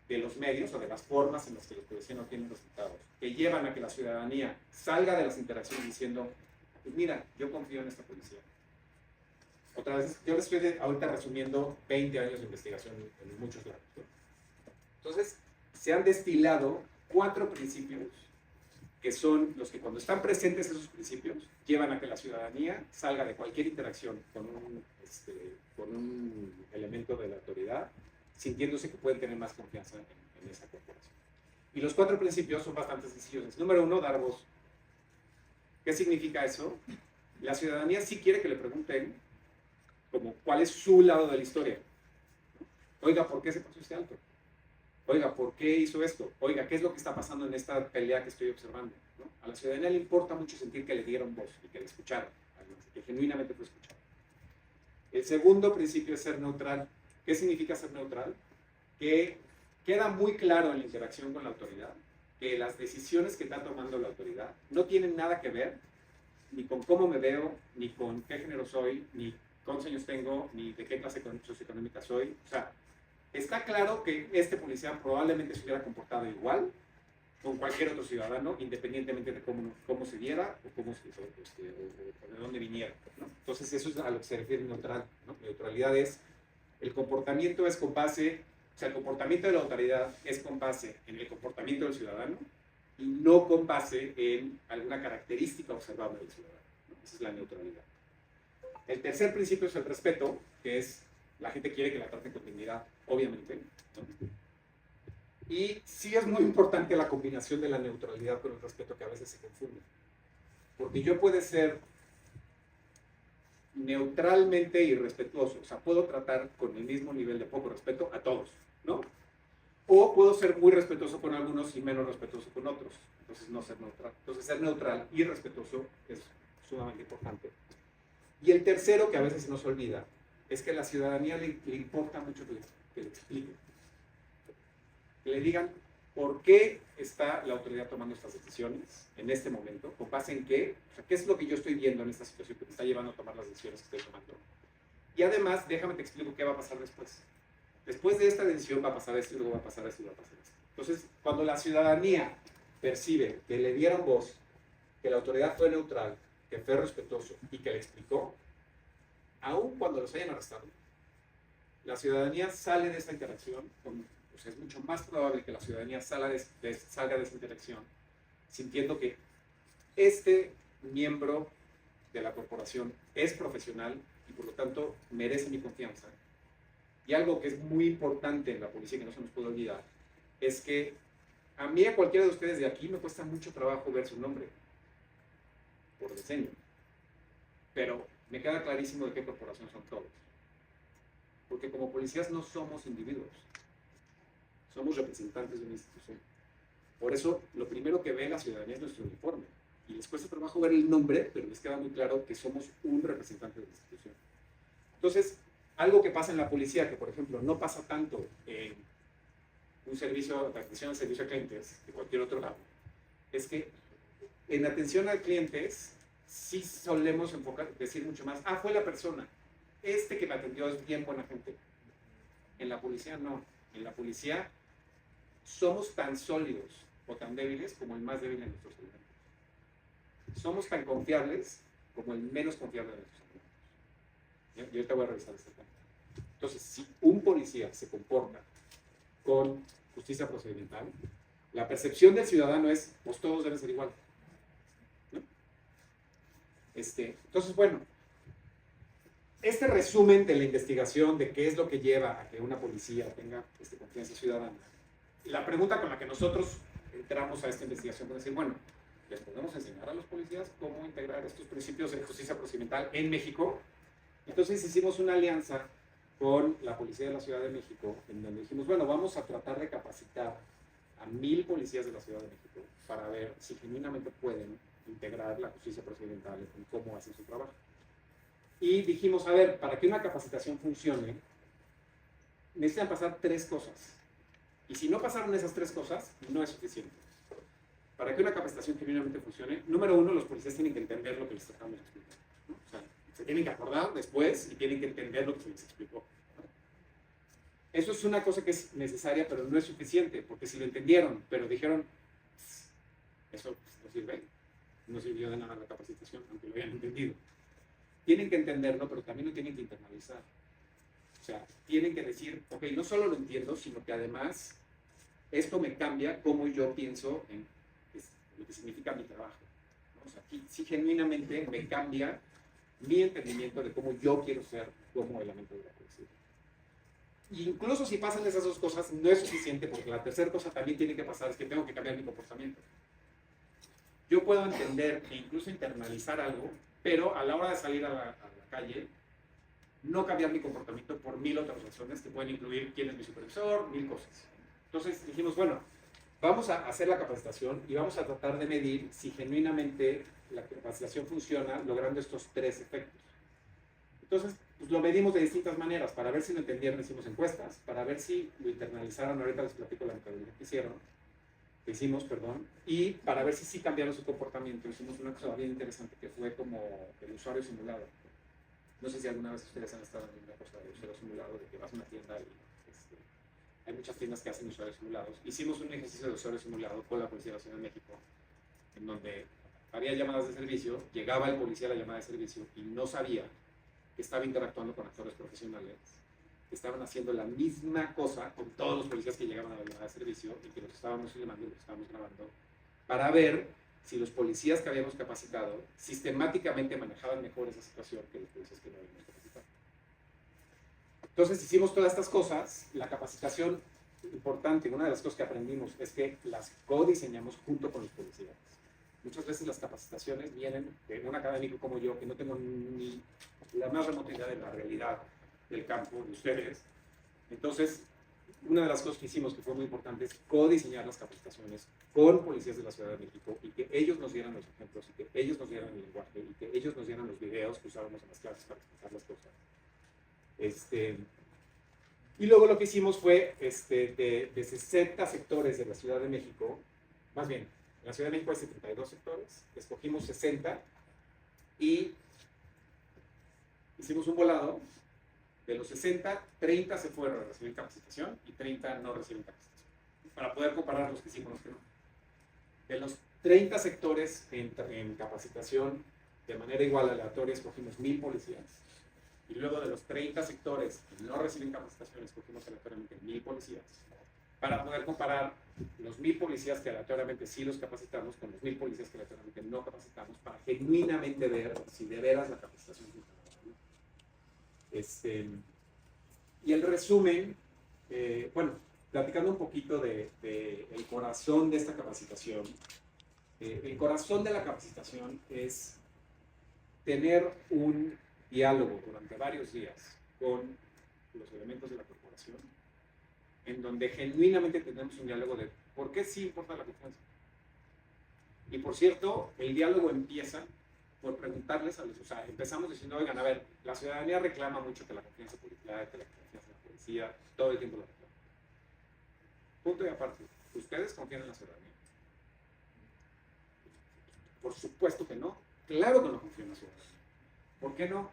de los medios o de las formas en las que los policías no tienen resultados, que llevan a que la ciudadanía salga de las interacciones diciendo, pues mira, yo confío en esta policía. Otra vez, yo les estoy ahorita resumiendo 20 años de investigación en muchos lados, ¿no? Entonces, se han destilado 4 principios que son los que cuando están presentes esos principios llevan a que la ciudadanía salga de cualquier interacción con un elemento de la autoridad sintiéndose que pueden tener más confianza en esa corporación. Y los 4 principios son bastante sencillos. Número 1, dar voz. ¿Qué significa eso? La ciudadanía sí quiere que le pregunten como cuál es su lado de la historia. Oiga, ¿por qué se pasó este alto? Oiga, ¿por qué hizo esto? Oiga, ¿qué es lo que está pasando en esta pelea que estoy observando? ¿No? A la ciudadanía le importa mucho sentir que le dieron voz y que le escucharon, que genuinamente fue escuchado. El segundo principio es ser neutral. ¿Qué significa ser neutral? Que queda muy claro en la interacción con la autoridad que las decisiones que está tomando la autoridad no tienen nada que ver ni con cómo me veo, ni con qué género soy, ni cuántos años tengo, ni de qué clase socioeconómica soy. O sea, está claro que este policía probablemente se hubiera comportado igual con cualquier otro ciudadano, independientemente de cómo se viera o, o de dónde viniera, ¿no? Entonces, eso es a lo que se refiere neutral, ¿no? Neutralidad es, el comportamiento es con base, o sea, el comportamiento de la autoridad es con base en el comportamiento del ciudadano y no con base en alguna característica observable del ciudadano, ¿no? Esa es la neutralidad. El tercer principio es el respeto, que es, la gente quiere que la traten con dignidad, obviamente, ¿no? Y sí es muy importante la combinación de la neutralidad con el respeto, que a veces se confunde. Porque yo puedo ser neutralmente irrespetuoso, o sea, puedo tratar con el mismo nivel de poco respeto a todos, ¿no? O puedo ser muy respetuoso con algunos y menos respetuoso con otros. Entonces, no ser neutral. Entonces, ser neutral y respetuoso es sumamente importante. Y el tercero, que a veces se nos olvida, es que a la ciudadanía le importa mucho que le expliquen. Que le digan por qué está la autoridad tomando estas decisiones en este momento, con base en qué, o sea, qué es lo que yo estoy viendo en esta situación que me está llevando a tomar las decisiones que estoy tomando. Y además, déjame te explico qué va a pasar después. Después de esta decisión va a pasar esto y luego va a pasar esto y va a pasar esto. Entonces, cuando la ciudadanía percibe que le dieron voz, que la autoridad fue neutral, que fue respetuoso y que le explicó, aun cuando los hayan arrestado, la ciudadanía sale de esta interacción, o sea, es mucho más probable que la ciudadanía salga de esa interacción sintiendo que este miembro de la corporación es profesional y por lo tanto merece mi confianza. Y algo que es muy importante en la policía, que no se nos puede olvidar, es que a mí, a cualquiera de ustedes de aquí, me cuesta mucho trabajo ver su nombre por diseño, pero me queda clarísimo de qué corporación son todos. Porque como policías no somos individuos, somos representantes de una institución. Por eso, lo primero que ve la ciudadanía es nuestro uniforme. Y les cuesta trabajo ver el nombre, pero les queda muy claro que somos un representante de la institución. Entonces, algo que pasa en la policía, que por ejemplo no pasa tanto en un servicio de atención al servicio a clientes de cualquier otro lado, es que en atención a clientes sí solemos decir mucho más, fue la persona, este que me atendió es bien buena gente. En la policía no, en la policía somos tan sólidos o tan débiles como el más débil de nuestros elementos. Somos tan confiables como el menos confiable de nuestros elementos. Yo ahorita voy a revisar este tema. Entonces, si un policía se comporta con justicia procedimental, la percepción del ciudadano es, pues todos deben ser igual, ¿no? Entonces, bueno, este resumen de la investigación de qué es lo que lleva a que una policía tenga confianza ciudadana, la pregunta con la que nosotros entramos a esta investigación es decir, bueno, ¿les podemos enseñar a los policías cómo integrar estos principios de justicia procedimental en México? Entonces hicimos una alianza con la Policía de la Ciudad de México, en donde dijimos, bueno, vamos a tratar de capacitar a 1000 policías de la Ciudad de México para ver si genuinamente pueden integrar la justicia procedimental en cómo hacen su trabajo. Y dijimos, a ver, para que una capacitación funcione, necesitan pasar 3 cosas. Y si no pasaron esas 3 cosas, no es suficiente. Para que una capacitación genuinamente funcione, número 1, los policías tienen que entender lo que les tratamos de explicar, ¿no? O sea, se tienen que acordar después y tienen que entender lo que se les explicó, ¿no? Eso es una cosa que es necesaria, pero no es suficiente, porque si lo entendieron, pero dijeron, eso no sirve, no sirvió de nada la capacitación, aunque lo hayan entendido. Tienen que entenderlo, pero también lo tienen que internalizar. O sea, tienen que decir, ok, no solo lo entiendo, sino que además esto me cambia cómo yo pienso en lo que significa mi trabajo, ¿no? O sea, sí genuinamente me cambia mi entendimiento de cómo yo quiero ser como elemento de la policía. incluso si pasan esas dos cosas, no es suficiente, porque la tercera cosa también tiene que pasar, es que tengo que cambiar mi comportamiento. Yo puedo entender e incluso internalizar algo, pero a la hora de salir a la calle, no cambiar mi comportamiento por 1000 otras razones que pueden incluir quién es mi supervisor, 1000 cosas. Entonces dijimos, bueno, vamos a hacer la capacitación y vamos a tratar de medir si genuinamente la capacitación funciona logrando estos 3 efectos. Entonces, pues lo medimos de distintas maneras. Para ver si lo entendieron, hicimos encuestas. Para ver si lo internalizaron, ahorita les platico la metodología que hicimos, perdón. Y para ver si sí cambiaron su comportamiento, hicimos una cosa bien interesante que fue como el usuario simulado. No sé si alguna vez ustedes han estado en una cosa de usuario simulado, de que vas a una tienda y hay muchas tiendas que hacen usuarios simulados. Hicimos un ejercicio de usuario simulado con la Policía de la Ciudad de México, en donde había llamadas de servicio, llegaba el policía a la llamada de servicio y no sabía que estaba interactuando con actores profesionales, que estaban haciendo la misma cosa con todos los policías que llegaban a la llamada de servicio y que los estábamos filmando y los estábamos grabando, para ver si los policías que habíamos capacitado sistemáticamente manejaban mejor esa situación que los policías que no habíamos capacitado. Entonces hicimos todas estas cosas. La capacitación, importante, una de las cosas que aprendimos es que las codiseñamos junto con los policías. Muchas veces las capacitaciones vienen de un académico como yo, que no tengo ni la más remota idea de la realidad del campo de ustedes. Entonces, una de las cosas que hicimos que fue muy importante es codiseñar las capacitaciones con policías de la Ciudad de México y que ellos nos dieran los ejemplos y que ellos nos dieran el lenguaje y que ellos nos dieran los videos que usábamos en las clases para explicar las cosas. Y luego lo que hicimos fue de 60 sectores de la Ciudad de México, más bien, en la Ciudad de México hay 72 sectores, escogimos 60 y hicimos un volado. De los 60, 30 se fueron a recibir capacitación y 30 no reciben capacitación, para poder comparar los que sí con los que no. De los 30 sectores en capacitación de manera igual aleatoria, escogimos 1000 policías. Y luego de los 30 sectores que no reciben capacitación, escogimos aleatoriamente 1000 policías, para poder comparar los 1000 policías que aleatoriamente sí los capacitamos con los 1000 policías que aleatoriamente no capacitamos, para genuinamente ver si de veras la capacitación funciona. Y el resumen, bueno, platicando un poquito del corazón de esta capacitación. El corazón de la capacitación es tener un diálogo durante varios días con los elementos de la corporación, en donde genuinamente tenemos un diálogo de por qué sí importa la confianza. Y por cierto, el diálogo empieza por preguntarles a los, o sea, empezamos diciendo, oigan, a ver, la ciudadanía reclama mucho que la confianza policial, que la confianza en la policía, todo el tiempo la reclama. Punto y aparte, ¿ustedes confían en la ciudadanía? Por supuesto que no. Claro que no confío en la ciudadanía. ¿Por qué no?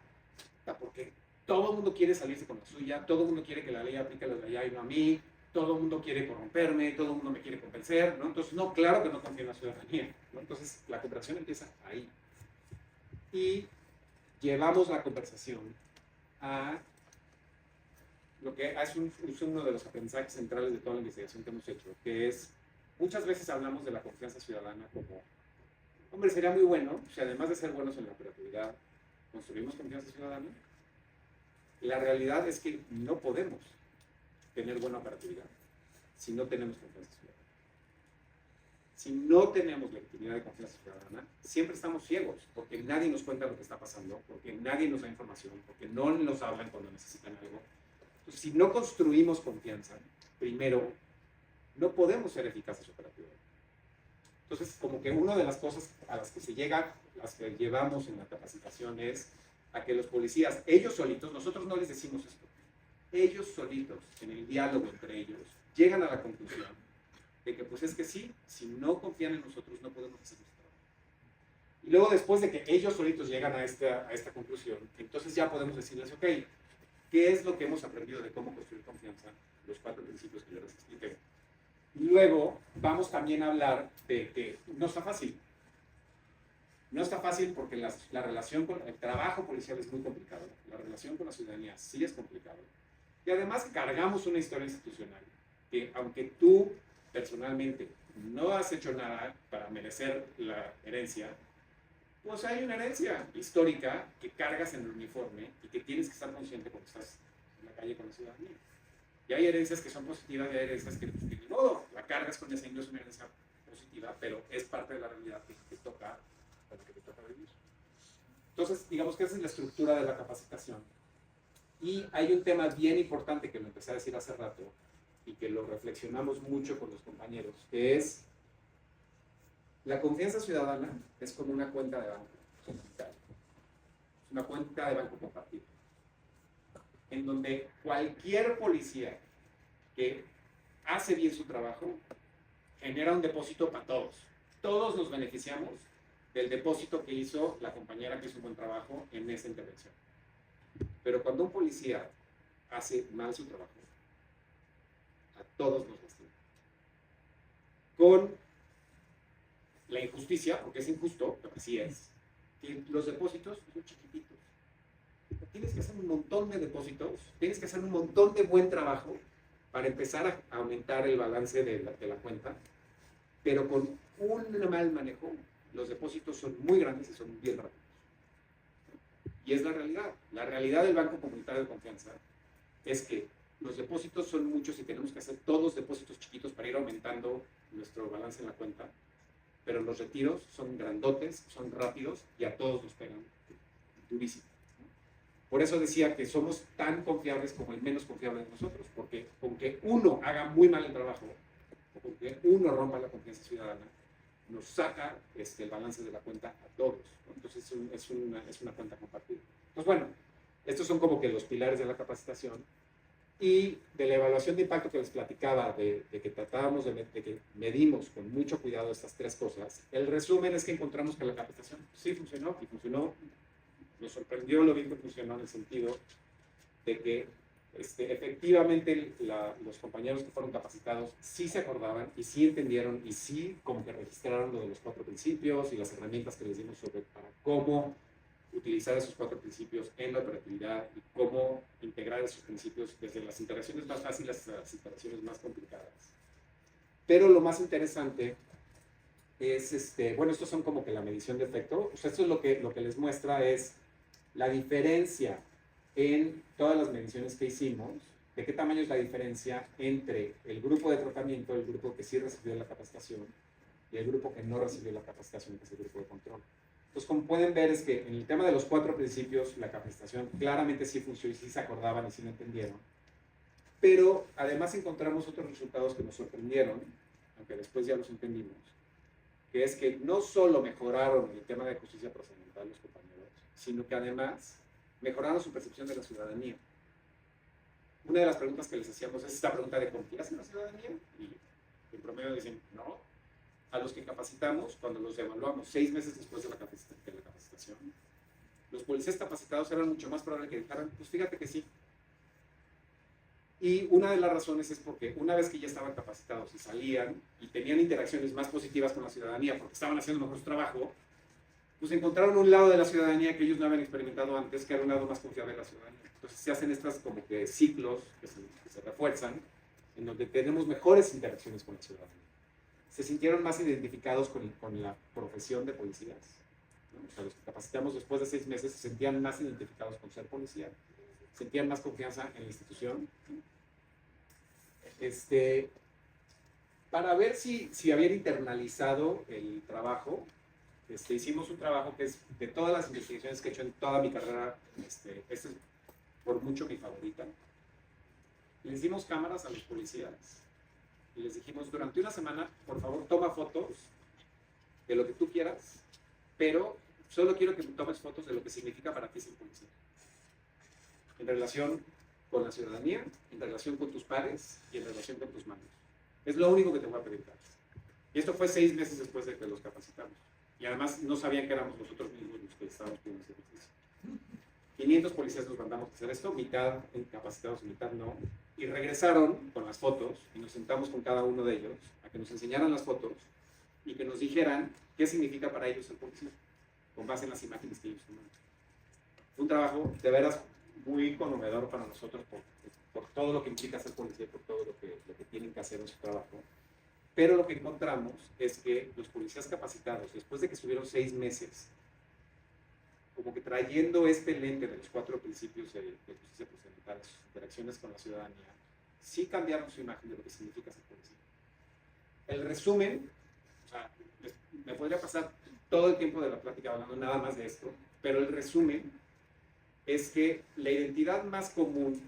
Porque todo el mundo quiere salirse con la suya, todo el mundo quiere que la ley aplique a los de allá y no a mí, todo el mundo quiere corromperme, todo el mundo me quiere convencer, ¿no? Entonces, no, claro que no confío en la ciudadanía, ¿no? Entonces, la cooperación empieza ahí. Y llevamos la conversación a lo que es uno de los aprendizajes centrales de toda la investigación que hemos hecho, que es, muchas veces hablamos de la confianza ciudadana como, hombre, sería muy bueno, si además de ser buenos en la operatividad, construimos confianza ciudadana. La realidad es que no podemos tener buena operatividad si no tenemos confianza ciudadana. Si no tenemos legitimidad de confianza ciudadana, siempre estamos ciegos, porque nadie nos cuenta lo que está pasando, porque nadie nos da información, porque no nos hablan cuando necesitan algo. Entonces, si no construimos confianza, primero, no podemos ser eficaces operativamente. Entonces, como que una de las cosas a las que se llega, las que llevamos en la capacitación es a que los policías, ellos solitos, nosotros no les decimos esto, ellos solitos, en el diálogo entre ellos, llegan a la conclusión de que pues es que sí, si no confían en nosotros no podemos hacer nuestro trabajo. Y luego después de que ellos solitos llegan a esta conclusión, entonces ya podemos decirles, ok, ¿qué es lo que hemos aprendido de cómo construir confianza? Los 4 principios que yo les expliqué. Y luego vamos también a hablar de que no está fácil. No está fácil porque la relación con el trabajo policial es muy complicado. La relación con la ciudadanía sí es complicado. Y además cargamos una historia institucional que aunque tú personalmente no has hecho nada para merecer la herencia, pues hay una herencia histórica que cargas en el uniforme y que tienes que estar consciente cuando estás en la calle con la ciudadanía. Y hay herencias que son positivas y hay herencias que ni modo, la cargas con esa ingreso, una herencia positiva, pero es parte de la realidad que te toca, con la que te toca vivir. Entonces, digamos que esa es la estructura de la capacitación. Y hay un tema bien importante que lo empecé a decir hace rato y que lo reflexionamos mucho con los compañeros, que es la confianza ciudadana es como una cuenta de banco. Es una cuenta de banco compartida, en donde cualquier policía que hace bien su trabajo genera un depósito para todos. Todos nos beneficiamos del depósito que hizo la compañera que hizo un buen trabajo en esa intervención. Pero cuando un policía hace mal su trabajo, a todos nos lastima. Con la injusticia, porque es injusto, pero así es, que los depósitos son chiquititos. Tienes que hacer un montón de depósitos, tienes que hacer un montón de buen trabajo para empezar a aumentar el balance de la cuenta, pero con un mal manejo, los depósitos son muy grandes y son bien rápidos. Y es la realidad. La realidad del Banco Comunitario de Confianza es que los depósitos son muchos y tenemos que hacer todos depósitos chiquitos para ir aumentando nuestro balance en la cuenta, pero los retiros son grandotes, son rápidos y a todos nos pegan durísimo. Por eso decía que somos tan confiables como el menos confiable de nosotros, porque con que uno haga muy mal el trabajo, o con que uno rompa la confianza ciudadana, nos saca el balance de la cuenta a todos, ¿no? Entonces es una cuenta compartida. Entonces, bueno, estos son como que los pilares de la capacitación y de la evaluación de impacto que les platicaba, de que tratábamos de que medimos con mucho cuidado estas tres cosas. El resumen es que encontramos que la capacitación sí funcionó, y funcionó. Nos sorprendió lo bien que funcionó en el sentido de que efectivamente los compañeros que fueron capacitados sí se acordaban y sí entendieron y sí como que registraron lo de los 4 principios y las herramientas que les dimos para cómo utilizar esos 4 principios en la operatividad y cómo integrar esos principios desde las interacciones más fáciles hasta las interacciones más complicadas. Pero lo más interesante es, bueno, estos son como que la medición de efecto. O sea, esto es lo que les muestra es la diferencia en todas las mediciones que hicimos, de qué tamaño es la diferencia entre el grupo de tratamiento, el grupo que sí recibió la capacitación, y el grupo que no recibió la capacitación, que es el grupo de control. Entonces, como pueden ver, es que en el tema de los 4 principios, la capacitación claramente sí funcionó y sí se acordaban y sí lo entendieron. Pero además encontramos otros resultados que nos sorprendieron, aunque después ya los entendimos, que es que no solo mejoraron el tema de justicia procedimental los compañeros, sino que además mejoraron su percepción de la ciudadanía. Una de las preguntas que les hacíamos es esta pregunta de ¿confías en la ciudadanía? Y en promedio dicen, no. A los que capacitamos, cuando los evaluamos 6 meses después de la capacitación, los policías capacitados eran mucho más probables que dijeran, pues fíjate que sí. Y una de las razones es porque una vez que ya estaban capacitados y salían y tenían interacciones más positivas con la ciudadanía porque estaban haciendo mejor su trabajo, pues encontraron un lado de la ciudadanía que ellos no habían experimentado antes, que era un lado más confiable de la ciudadanía. Entonces se hacen estas como que ciclos que se refuerzan, en donde tenemos mejores interacciones con la ciudadanía. Se sintieron más identificados con la profesión de policías, ¿no? O sea, los que capacitamos después de 6 meses se sentían más identificados con ser policía, sentían más confianza en la institución. Para ver si habían internalizado el trabajo, hicimos un trabajo que es de todas las investigaciones que he hecho en toda mi carrera, esta es por mucho mi favorita. Les dimos cámaras a los policías y les dijimos, durante una semana, por favor, toma fotos de lo que tú quieras, pero solo quiero que tomes fotos de lo que significa para ti ser policía. En relación con la ciudadanía, en relación con tus pares y en relación con tus manos. Es lo único que te voy a pedir. Y esto fue 6 meses después de que los capacitamos. Y además no sabían que éramos nosotros mismos los que estábamos pidiendo ese ejercicio. 500 policías nos mandamos a hacer esto, mitad capacitados y mitad no. Y regresaron con las fotos y nos sentamos con cada uno de ellos a que nos enseñaran las fotos y que nos dijeran qué significa para ellos ser policía, con base en las imágenes que ellos tomaron. Fue un trabajo de veras muy conmovedor para nosotros por todo lo que implica ser policía, por todo lo que tienen que hacer en su trabajo. Pero lo que encontramos es que los policías capacitados, después de que estuvieron 6 meses, como que trayendo este lente de los 4 principios de justicia procedimental, sus interacciones con la ciudadanía, sí cambiaron su imagen de lo que significa ser policía. El resumen, o sea, me podría pasar todo el tiempo de la plática hablando nada más de esto, pero el resumen es que la identidad más común,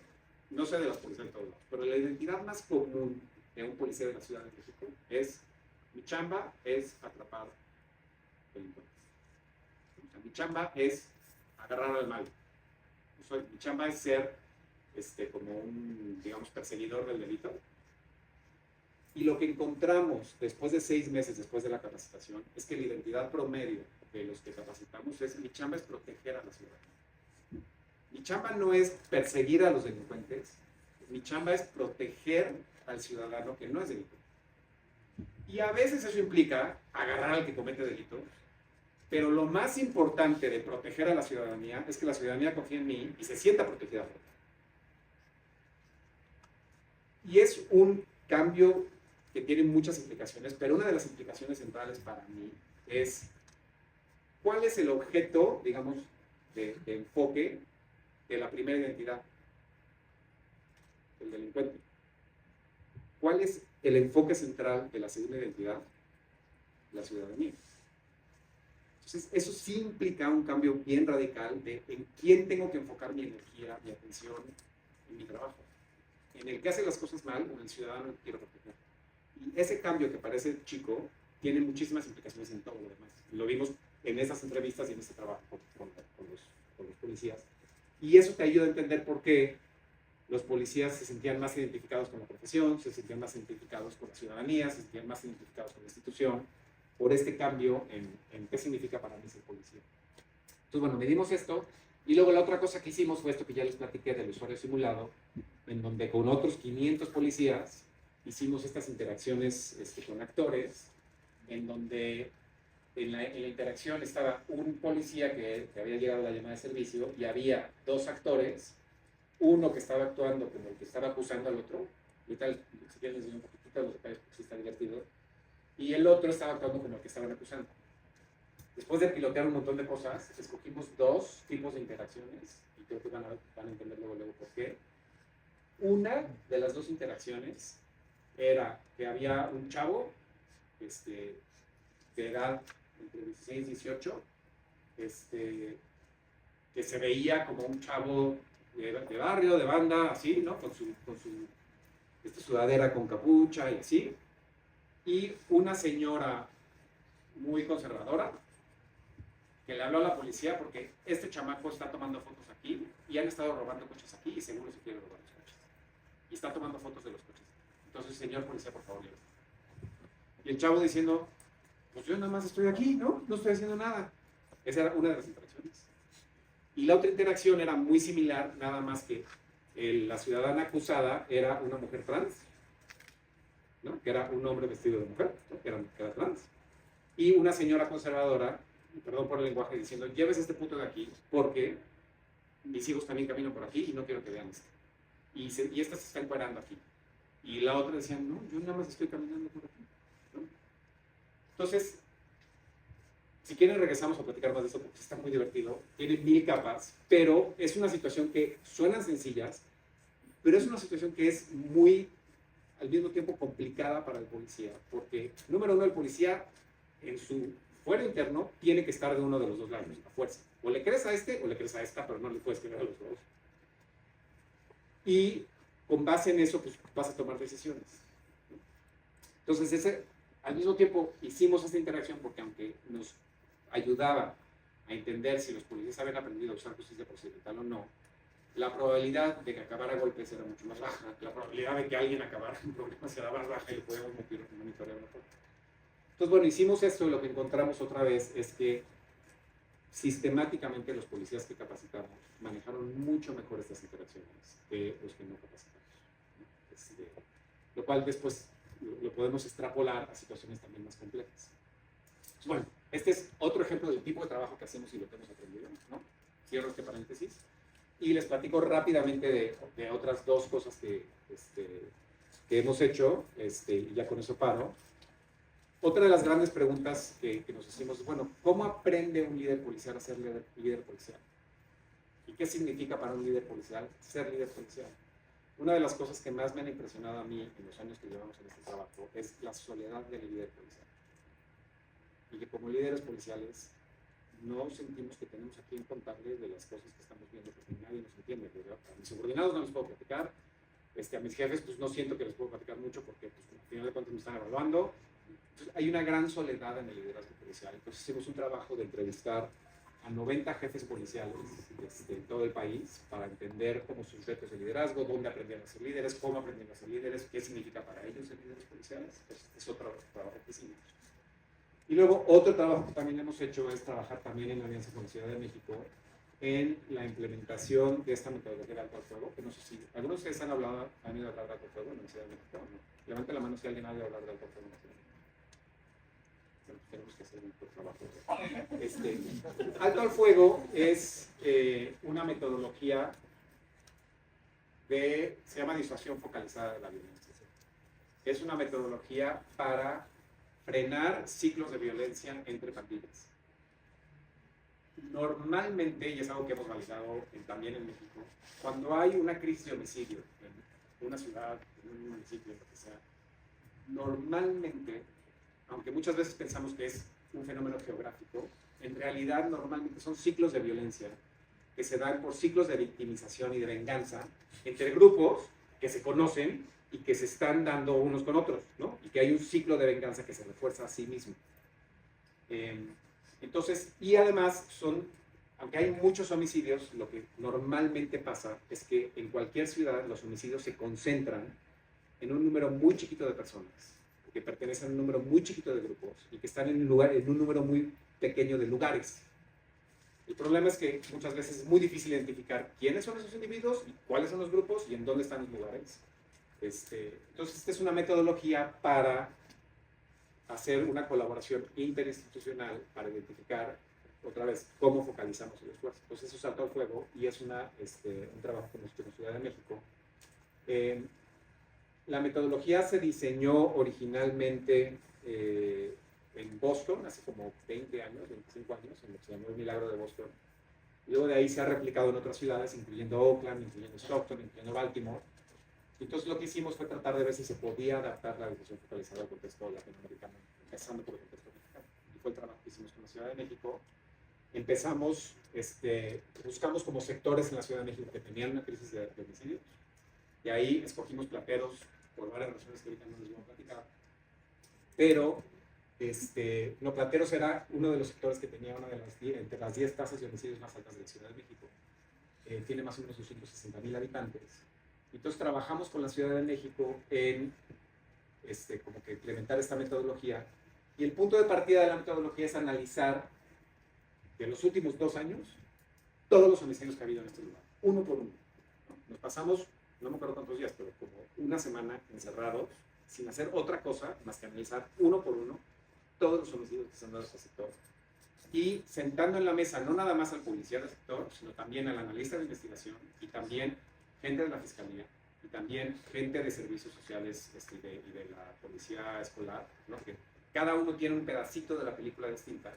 no sé de los policías de todos lados, pero la identidad más común de un policía de la Ciudad de México es: mi chamba es atrapar delincuentes. O sea, mi chamba es agarrar al malo. Mi chamba es ser como un, digamos, perseguidor del delito. Y lo que encontramos después de 6 meses después de la capacitación es que la identidad promedio de los que capacitamos es: mi chamba es proteger a la ciudadanía. Mi chamba no es perseguir a los delincuentes, mi chamba es proteger al ciudadano que no es delincuente. Y a veces eso implica agarrar al que comete delitos, pero lo más importante de proteger a la ciudadanía es que la ciudadanía confíe en mí y se sienta protegida por mí. Y es un cambio que tiene muchas implicaciones, pero una de las implicaciones centrales para mí es: ¿cuál es el objeto, digamos, de enfoque de la primera identidad? El delincuente. ¿Cuál es el enfoque central de la segunda identidad? La ciudadanía. Entonces, eso sí implica un cambio bien radical de en quién tengo que enfocar mi energía, mi atención en mi trabajo. En el que hace las cosas mal o en el ciudadano que quiero proteger. Y ese cambio, que parece chico, tiene muchísimas implicaciones en todo lo demás. Lo vimos en esas entrevistas y en ese trabajo con los policías. Y eso te ayuda a entender por qué los policías se sentían más identificados con la profesión, se sentían más identificados con la ciudadanía, se sentían más identificados con la institución, por este cambio en qué significa para mí ser policía. Entonces, bueno, medimos esto, y luego la otra cosa que hicimos fue esto que ya les platiqué del usuario simulado, en donde con otros 500 policías hicimos estas interacciones con actores, en donde en la interacción estaba un policía que había llegado a la llamada de servicio, y había 2 actores, uno que estaba actuando como el que estaba acusando al otro, y tal, si quieren les doy un poquito de los detalles porque sí está divertido, y el otro estaba actuando como el que estaban acusando. Después de pilotear un montón de cosas, escogimos 2 tipos de interacciones, y creo que van a entender luego por qué. Una de las 2 interacciones era que había un chavo de edad entre 16 y 18, que se veía como un chavo de barrio, de banda, así, ¿no? Con su sudadera con capucha y así. Y una señora muy conservadora que le habló a la policía porque este chamaco está tomando fotos aquí y han estado robando coches aquí y seguro se quiere robar los coches. Y está tomando fotos de los coches. Entonces, señor policía, por favor, llévelo. Y el chavo diciendo: pues yo nada más estoy aquí, ¿no? No estoy haciendo nada. Esa era una de las interacciones. Y la otra interacción era muy similar, nada más que la ciudadana acusada era una mujer trans, ¿no? Que era un hombre vestido de mujer, ¿no? que era trans. Y una señora conservadora, perdón por el lenguaje, diciendo: lleves este puto de aquí porque mis hijos también caminan por aquí y no quiero que vean esto. Y esta se está encuadrando aquí. Y la otra decía: no, yo nada más estoy caminando por aquí, ¿no? Entonces, si quieren regresamos a platicar más de esto porque está muy divertido, tiene 1000 capas, pero es una situación que suenan sencillas, pero es una situación que es muy, al mismo tiempo, complicada para el policía, porque, número 1, el policía en su fuero interno tiene que estar de uno de los 2 lados, a fuerza. O le crees a este o le crees a esta, pero no le puedes creer a los 2. Y con base en eso, pues vas a tomar decisiones. Entonces, al mismo tiempo hicimos esta interacción porque, aunque nos ayudaba a entender si los policías habían aprendido a usar justicia procedimental o no, la probabilidad de que acabara a golpes era mucho más baja, la probabilidad de que alguien acabara en problemas era más baja y lo podíamos monitorear mejor. Entonces, bueno, hicimos esto y lo que encontramos otra vez es que sistemáticamente los policías que capacitamos manejaron mucho mejor estas interacciones que los que no capacitamos. Lo cual después lo podemos extrapolar a situaciones también más complejas. Entonces, bueno, este es otro ejemplo del tipo de trabajo que hacemos y lo que hemos aprendido, ¿no? Cierro este paréntesis y les platico rápidamente de otras 2 cosas que hemos hecho, y ya con eso paro. Otra de las grandes preguntas que nos hicimos es, bueno, ¿cómo aprende un líder policial a ser líder policial? ¿Y qué significa para un líder policial ser líder policial? una de las cosas que más me han impresionado a mí en los años que llevamos en este trabajo es la soledad del líder policial. Y que como líderes policiales no sentimos que tenemos a quien contarles de las cosas que estamos viendo, porque nadie nos entiende. A mis subordinados no les puedo platicar, a mis jefes pues no siento que les puedo platicar mucho porque pues, al final de cuentas me están evaluando. Entonces, hay una gran soledad en el liderazgo policial. Entonces hicimos un trabajo de entrevistar a 90 jefes policiales en todo el país para entender cómo sus retos de liderazgo, dónde aprendieron a ser líderes, cómo aprendieron a ser líderes, qué significa para ellos ser líderes policiales. Entonces, es otro trabajo que hicimos. Y luego otro trabajo que también hemos hecho es trabajar también en la alianza con la Ciudad de México en la implementación de esta metodología de alto al fuego, que no sé si algunos de ustedes han ido a hablar de alto al fuego en la Ciudad de México, ¿no? Levanten la mano si alguien ha ido a hablar de alto al fuego en la Ciudad de México. Bueno, tenemos que hacer un trabajo. Alto al fuego es una metodología se llama disuasión focalizada de la violencia. Es una metodología para frenar ciclos de violencia entre pandillas. Normalmente, y es algo que hemos validado también en México, cuando hay una crisis de homicidio en una ciudad, en un municipio, lo que sea, normalmente, aunque muchas veces pensamos que es un fenómeno geográfico, en realidad normalmente son ciclos de violencia que se dan por ciclos de victimización y de venganza entre grupos que se conocen y que se están dando unos con otros, ¿no? Y que hay un ciclo de venganza que se refuerza a sí mismo. Entonces, y además aunque hay muchos homicidios, lo que normalmente pasa es que en cualquier ciudad los homicidios se concentran en un número muy chiquito de personas, que pertenecen a un número muy chiquito de grupos y que están en un número muy pequeño de lugares. El problema es que muchas veces es muy difícil identificar quiénes son esos individuos y cuáles son los grupos y en dónde están los lugares. Entonces, esta es una metodología para hacer una colaboración interinstitucional para identificar, otra vez, cómo focalizamos el esfuerzo. Entonces, eso es alto al fuego y es un trabajo que hemos hecho en la Ciudad de México. La metodología se diseñó originalmente en Boston, hace como 20 años, 25 años, en lo que se llamó el Milagro de Boston. Luego de ahí se ha replicado en otras ciudades, incluyendo Oakland, incluyendo Stockton, incluyendo Baltimore. Entonces lo que hicimos fue tratar de ver si se podía adaptar la educación focalizada al contexto latinoamericano, empezando por el contexto mexicano. Y fue el trabajo que hicimos con la Ciudad de México. Empezamos, buscamos como sectores en la Ciudad de México que tenían una crisis de homicidios, y ahí escogimos Plateros por varias razones que ahorita no les voy a platicar. Pero Plateros era uno de los sectores que tenía entre las 10 tasas de homicidios más altas de la Ciudad de México. Tiene más o menos 260,000 habitantes. Entonces trabajamos con la Ciudad de México en como que implementar esta metodología, y el punto de partida de la metodología es analizar de los últimos 2 años todos los homicidios que ha habido en este lugar, uno por uno. Nos pasamos, no me acuerdo cuántos días, pero como una semana encerrados sin hacer otra cosa más que analizar uno por uno todos los homicidios que se han dado en este sector, y sentando en la mesa no nada más al policía del sector, sino también al analista de investigación y también gente de la fiscalía y también gente de servicios sociales y de la policía escolar, ¿no? Que cada uno tiene un pedacito de la película distinta,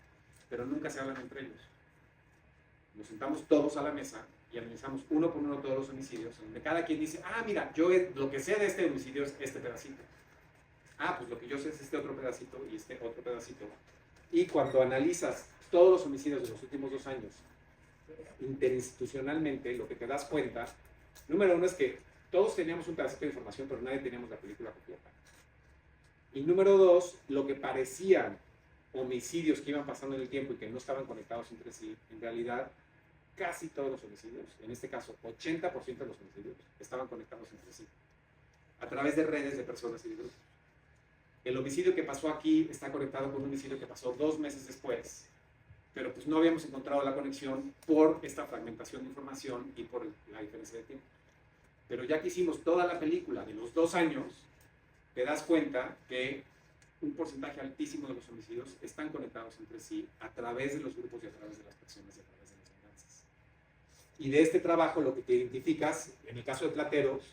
pero nunca se hablan entre ellos. Nos sentamos todos a la mesa y analizamos uno por uno todos los homicidios, donde cada quien dice, mira, yo lo que sé de este homicidio es este pedacito. Pues lo que yo sé es este otro pedacito y este otro pedacito. Y cuando analizas todos los homicidios de los últimos 2 años interinstitucionalmente, lo que te das cuenta, número uno, es que todos teníamos un pedacito de información, pero nadie teníamos la película completa. Y número dos, lo que parecían homicidios que iban pasando en el tiempo y que no estaban conectados entre sí, en realidad casi todos los homicidios, en este caso 80% de los homicidios, estaban conectados entre sí, a través de redes de personas y de grupos. El homicidio que pasó aquí está conectado con un homicidio que pasó 2 meses después, pero pues no habíamos encontrado la conexión por esta fragmentación de información y por la diferencia de tiempo. Pero ya que hicimos toda la película de los 2 años, te das cuenta que un porcentaje altísimo de los homicidios están conectados entre sí a través de los grupos y a través de las personas y a través de las venganzas. Y de este trabajo lo que te identificas, en el caso de Plateros,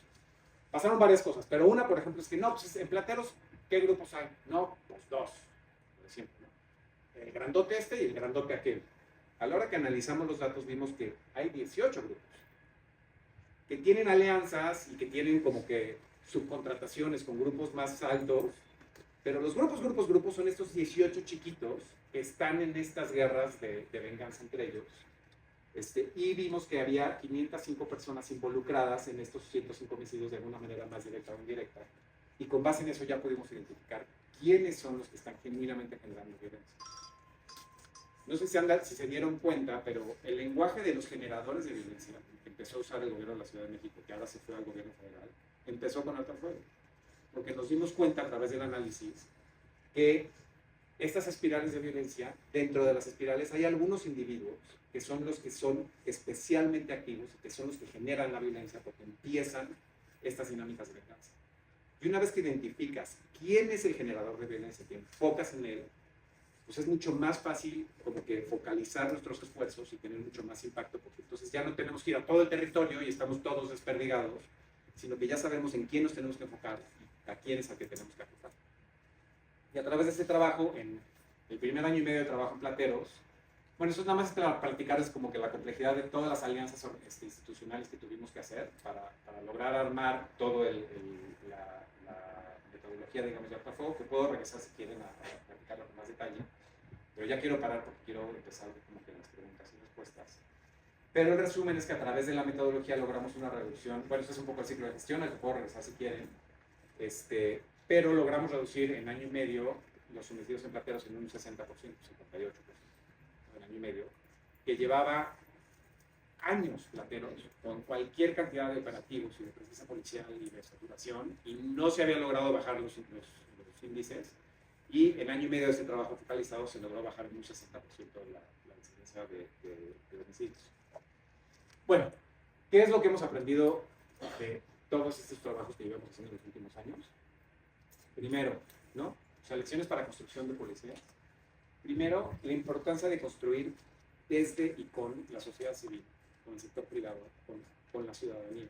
pasaron varias cosas, pero una, por ejemplo, es que no, pues en Plateros, ¿qué grupos hay? No, pues 2, por ejemplo, ¿no? El grandote y el grandote aquel. A la hora que analizamos los datos vimos que hay 18 grupos. que tienen alianzas y que tienen como que subcontrataciones con grupos más altos, pero los grupos son estos 18 chiquitos que están en estas guerras de venganza entre ellos. Y vimos que había 505 personas involucradas en estos 105 homicidios de alguna manera más directa o indirecta. Y con base en eso ya pudimos identificar quiénes son los que están genuinamente generando violencia. No sé si se dieron cuenta, pero el lenguaje de los generadores de violencia que empezó a usar el gobierno de la Ciudad de México, que ahora se fue al gobierno federal, empezó con alto fuego. Porque nos dimos cuenta a través del análisis que estas espirales de violencia, dentro de las espirales hay algunos individuos que son los que son especialmente activos y que son los que generan la violencia porque empiezan estas dinámicas de venganza. Y una vez que identificas quién es el generador de violencia, que enfocas en él, pues es mucho más fácil como que focalizar nuestros esfuerzos y tener mucho más impacto, porque entonces ya no tenemos que ir a todo el territorio y estamos todos desperdigados, sino que ya sabemos en quién nos tenemos que enfocar y a quién es al que tenemos que enfocar. Y a través de este trabajo, en el primer año y medio de trabajo en Plateros, bueno, eso es nada más para platicarles como que la complejidad de todas las alianzas institucionales que tuvimos que hacer para lograr armar todo la metodología, digamos, de Altafuego, que puedo regresar si quieren a platicarlo con más detalle, pero ya quiero parar porque quiero empezar como que las preguntas y respuestas. Pero el resumen es que a través de la metodología logramos una reducción, bueno, eso es un poco el ciclo de gestión, al que puedo regresar si quieren, pero logramos reducir en año y medio los homicidios en Plateros en un 60%, 58% en año y medio, que llevaba años Plateros con cualquier cantidad de operativos y de presencia policial y de saturación, y no se había logrado bajar los índices, y en año y medio de ese trabajo focalizado se logró bajar en un 60% la incidencia de homicidios. Bueno, ¿qué es lo que hemos aprendido de todos estos trabajos que llevamos haciendo en los últimos años? Primero, ¿no? O sea, lecciones para construcción de policías. Primero, la importancia de construir desde y con la sociedad civil, con el sector privado, con la ciudadanía.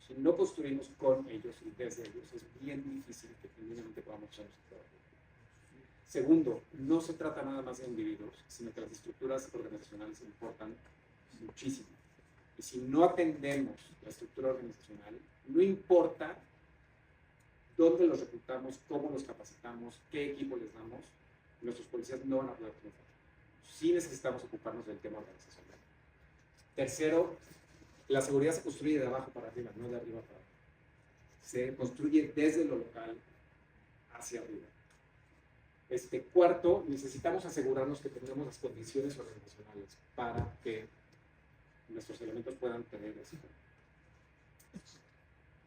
Si no construimos con ellos y desde ellos, es bien difícil que genuinamente podamos echar nuestro trabajo. Segundo, no se trata nada más de individuos, sino que las estructuras organizacionales importan muchísimo. Y si no atendemos la estructura organizacional, no importa dónde los reclutamos, cómo los capacitamos, qué equipo les damos, nuestros policías no van a poder triunfar. Sí necesitamos ocuparnos del tema organizacional. Tercero, la seguridad se construye de abajo para arriba, no de arriba para abajo. Se construye desde lo local hacia arriba. Cuarto, necesitamos asegurarnos que tenemos las condiciones organizacionales para que nuestros elementos puedan tener éxito.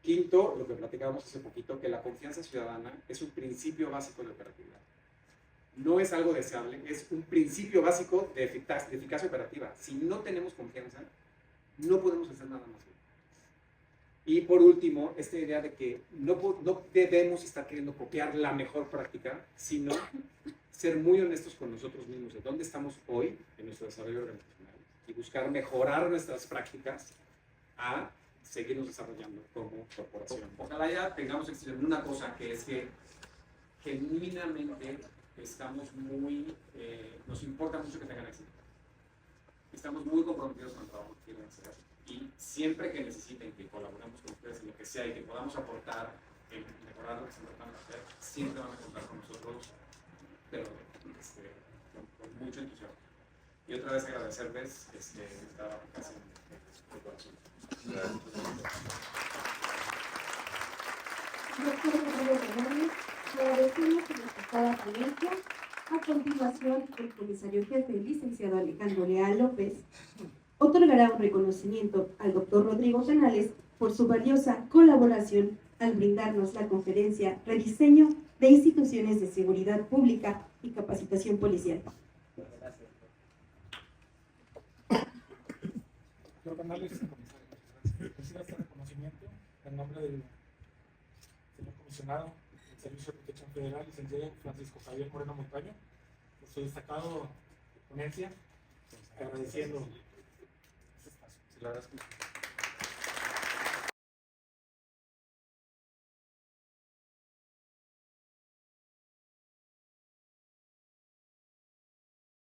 Quinto, lo que platicábamos hace poquito, que la confianza ciudadana es un principio básico de operatividad. No es algo deseable, es un principio básico de eficacia operativa. Si no tenemos confianza, no podemos hacer nada más bien. Y por último, esta idea de que no debemos estar queriendo copiar la mejor práctica, sino ser muy honestos con nosotros mismos de dónde estamos hoy en nuestro desarrollo organizacional y buscar mejorar nuestras prácticas a seguirnos desarrollando como corporación.
Ojalá ya tengamos éxito en una cosa, que es que genuinamente estamos nos importa mucho que tengan éxito. Estamos muy comprometidos con el trabajo que quieren hacer, y siempre que necesiten que colaboremos con ustedes en lo que sea y que podamos aportar en mejorar lo que están tratando de hacer, siempre van a contar con nosotros, pero con mucho entusiasmo. Y otra vez agradecerles esta casi de corazón.
Doctor Rodrigo Fernández, agradecemos por nuestra ponencia. A continuación, el comisario jefe, el licenciado Alejandro Leal López, otorgará un reconocimiento al doctor Rodrigo Canales por su valiosa colaboración al brindarnos la conferencia Rediseño de Instituciones de Seguridad Pública y Capacitación Policial.
Gracias.
Doctor Canales, reciba este reconocimiento en nombre del señor comisionado del Servicio de Protección Federal, licenciado Francisco Javier Moreno Montaño, por su destacado ponencia, agradeciendo este espacio.
Se lo agradezco.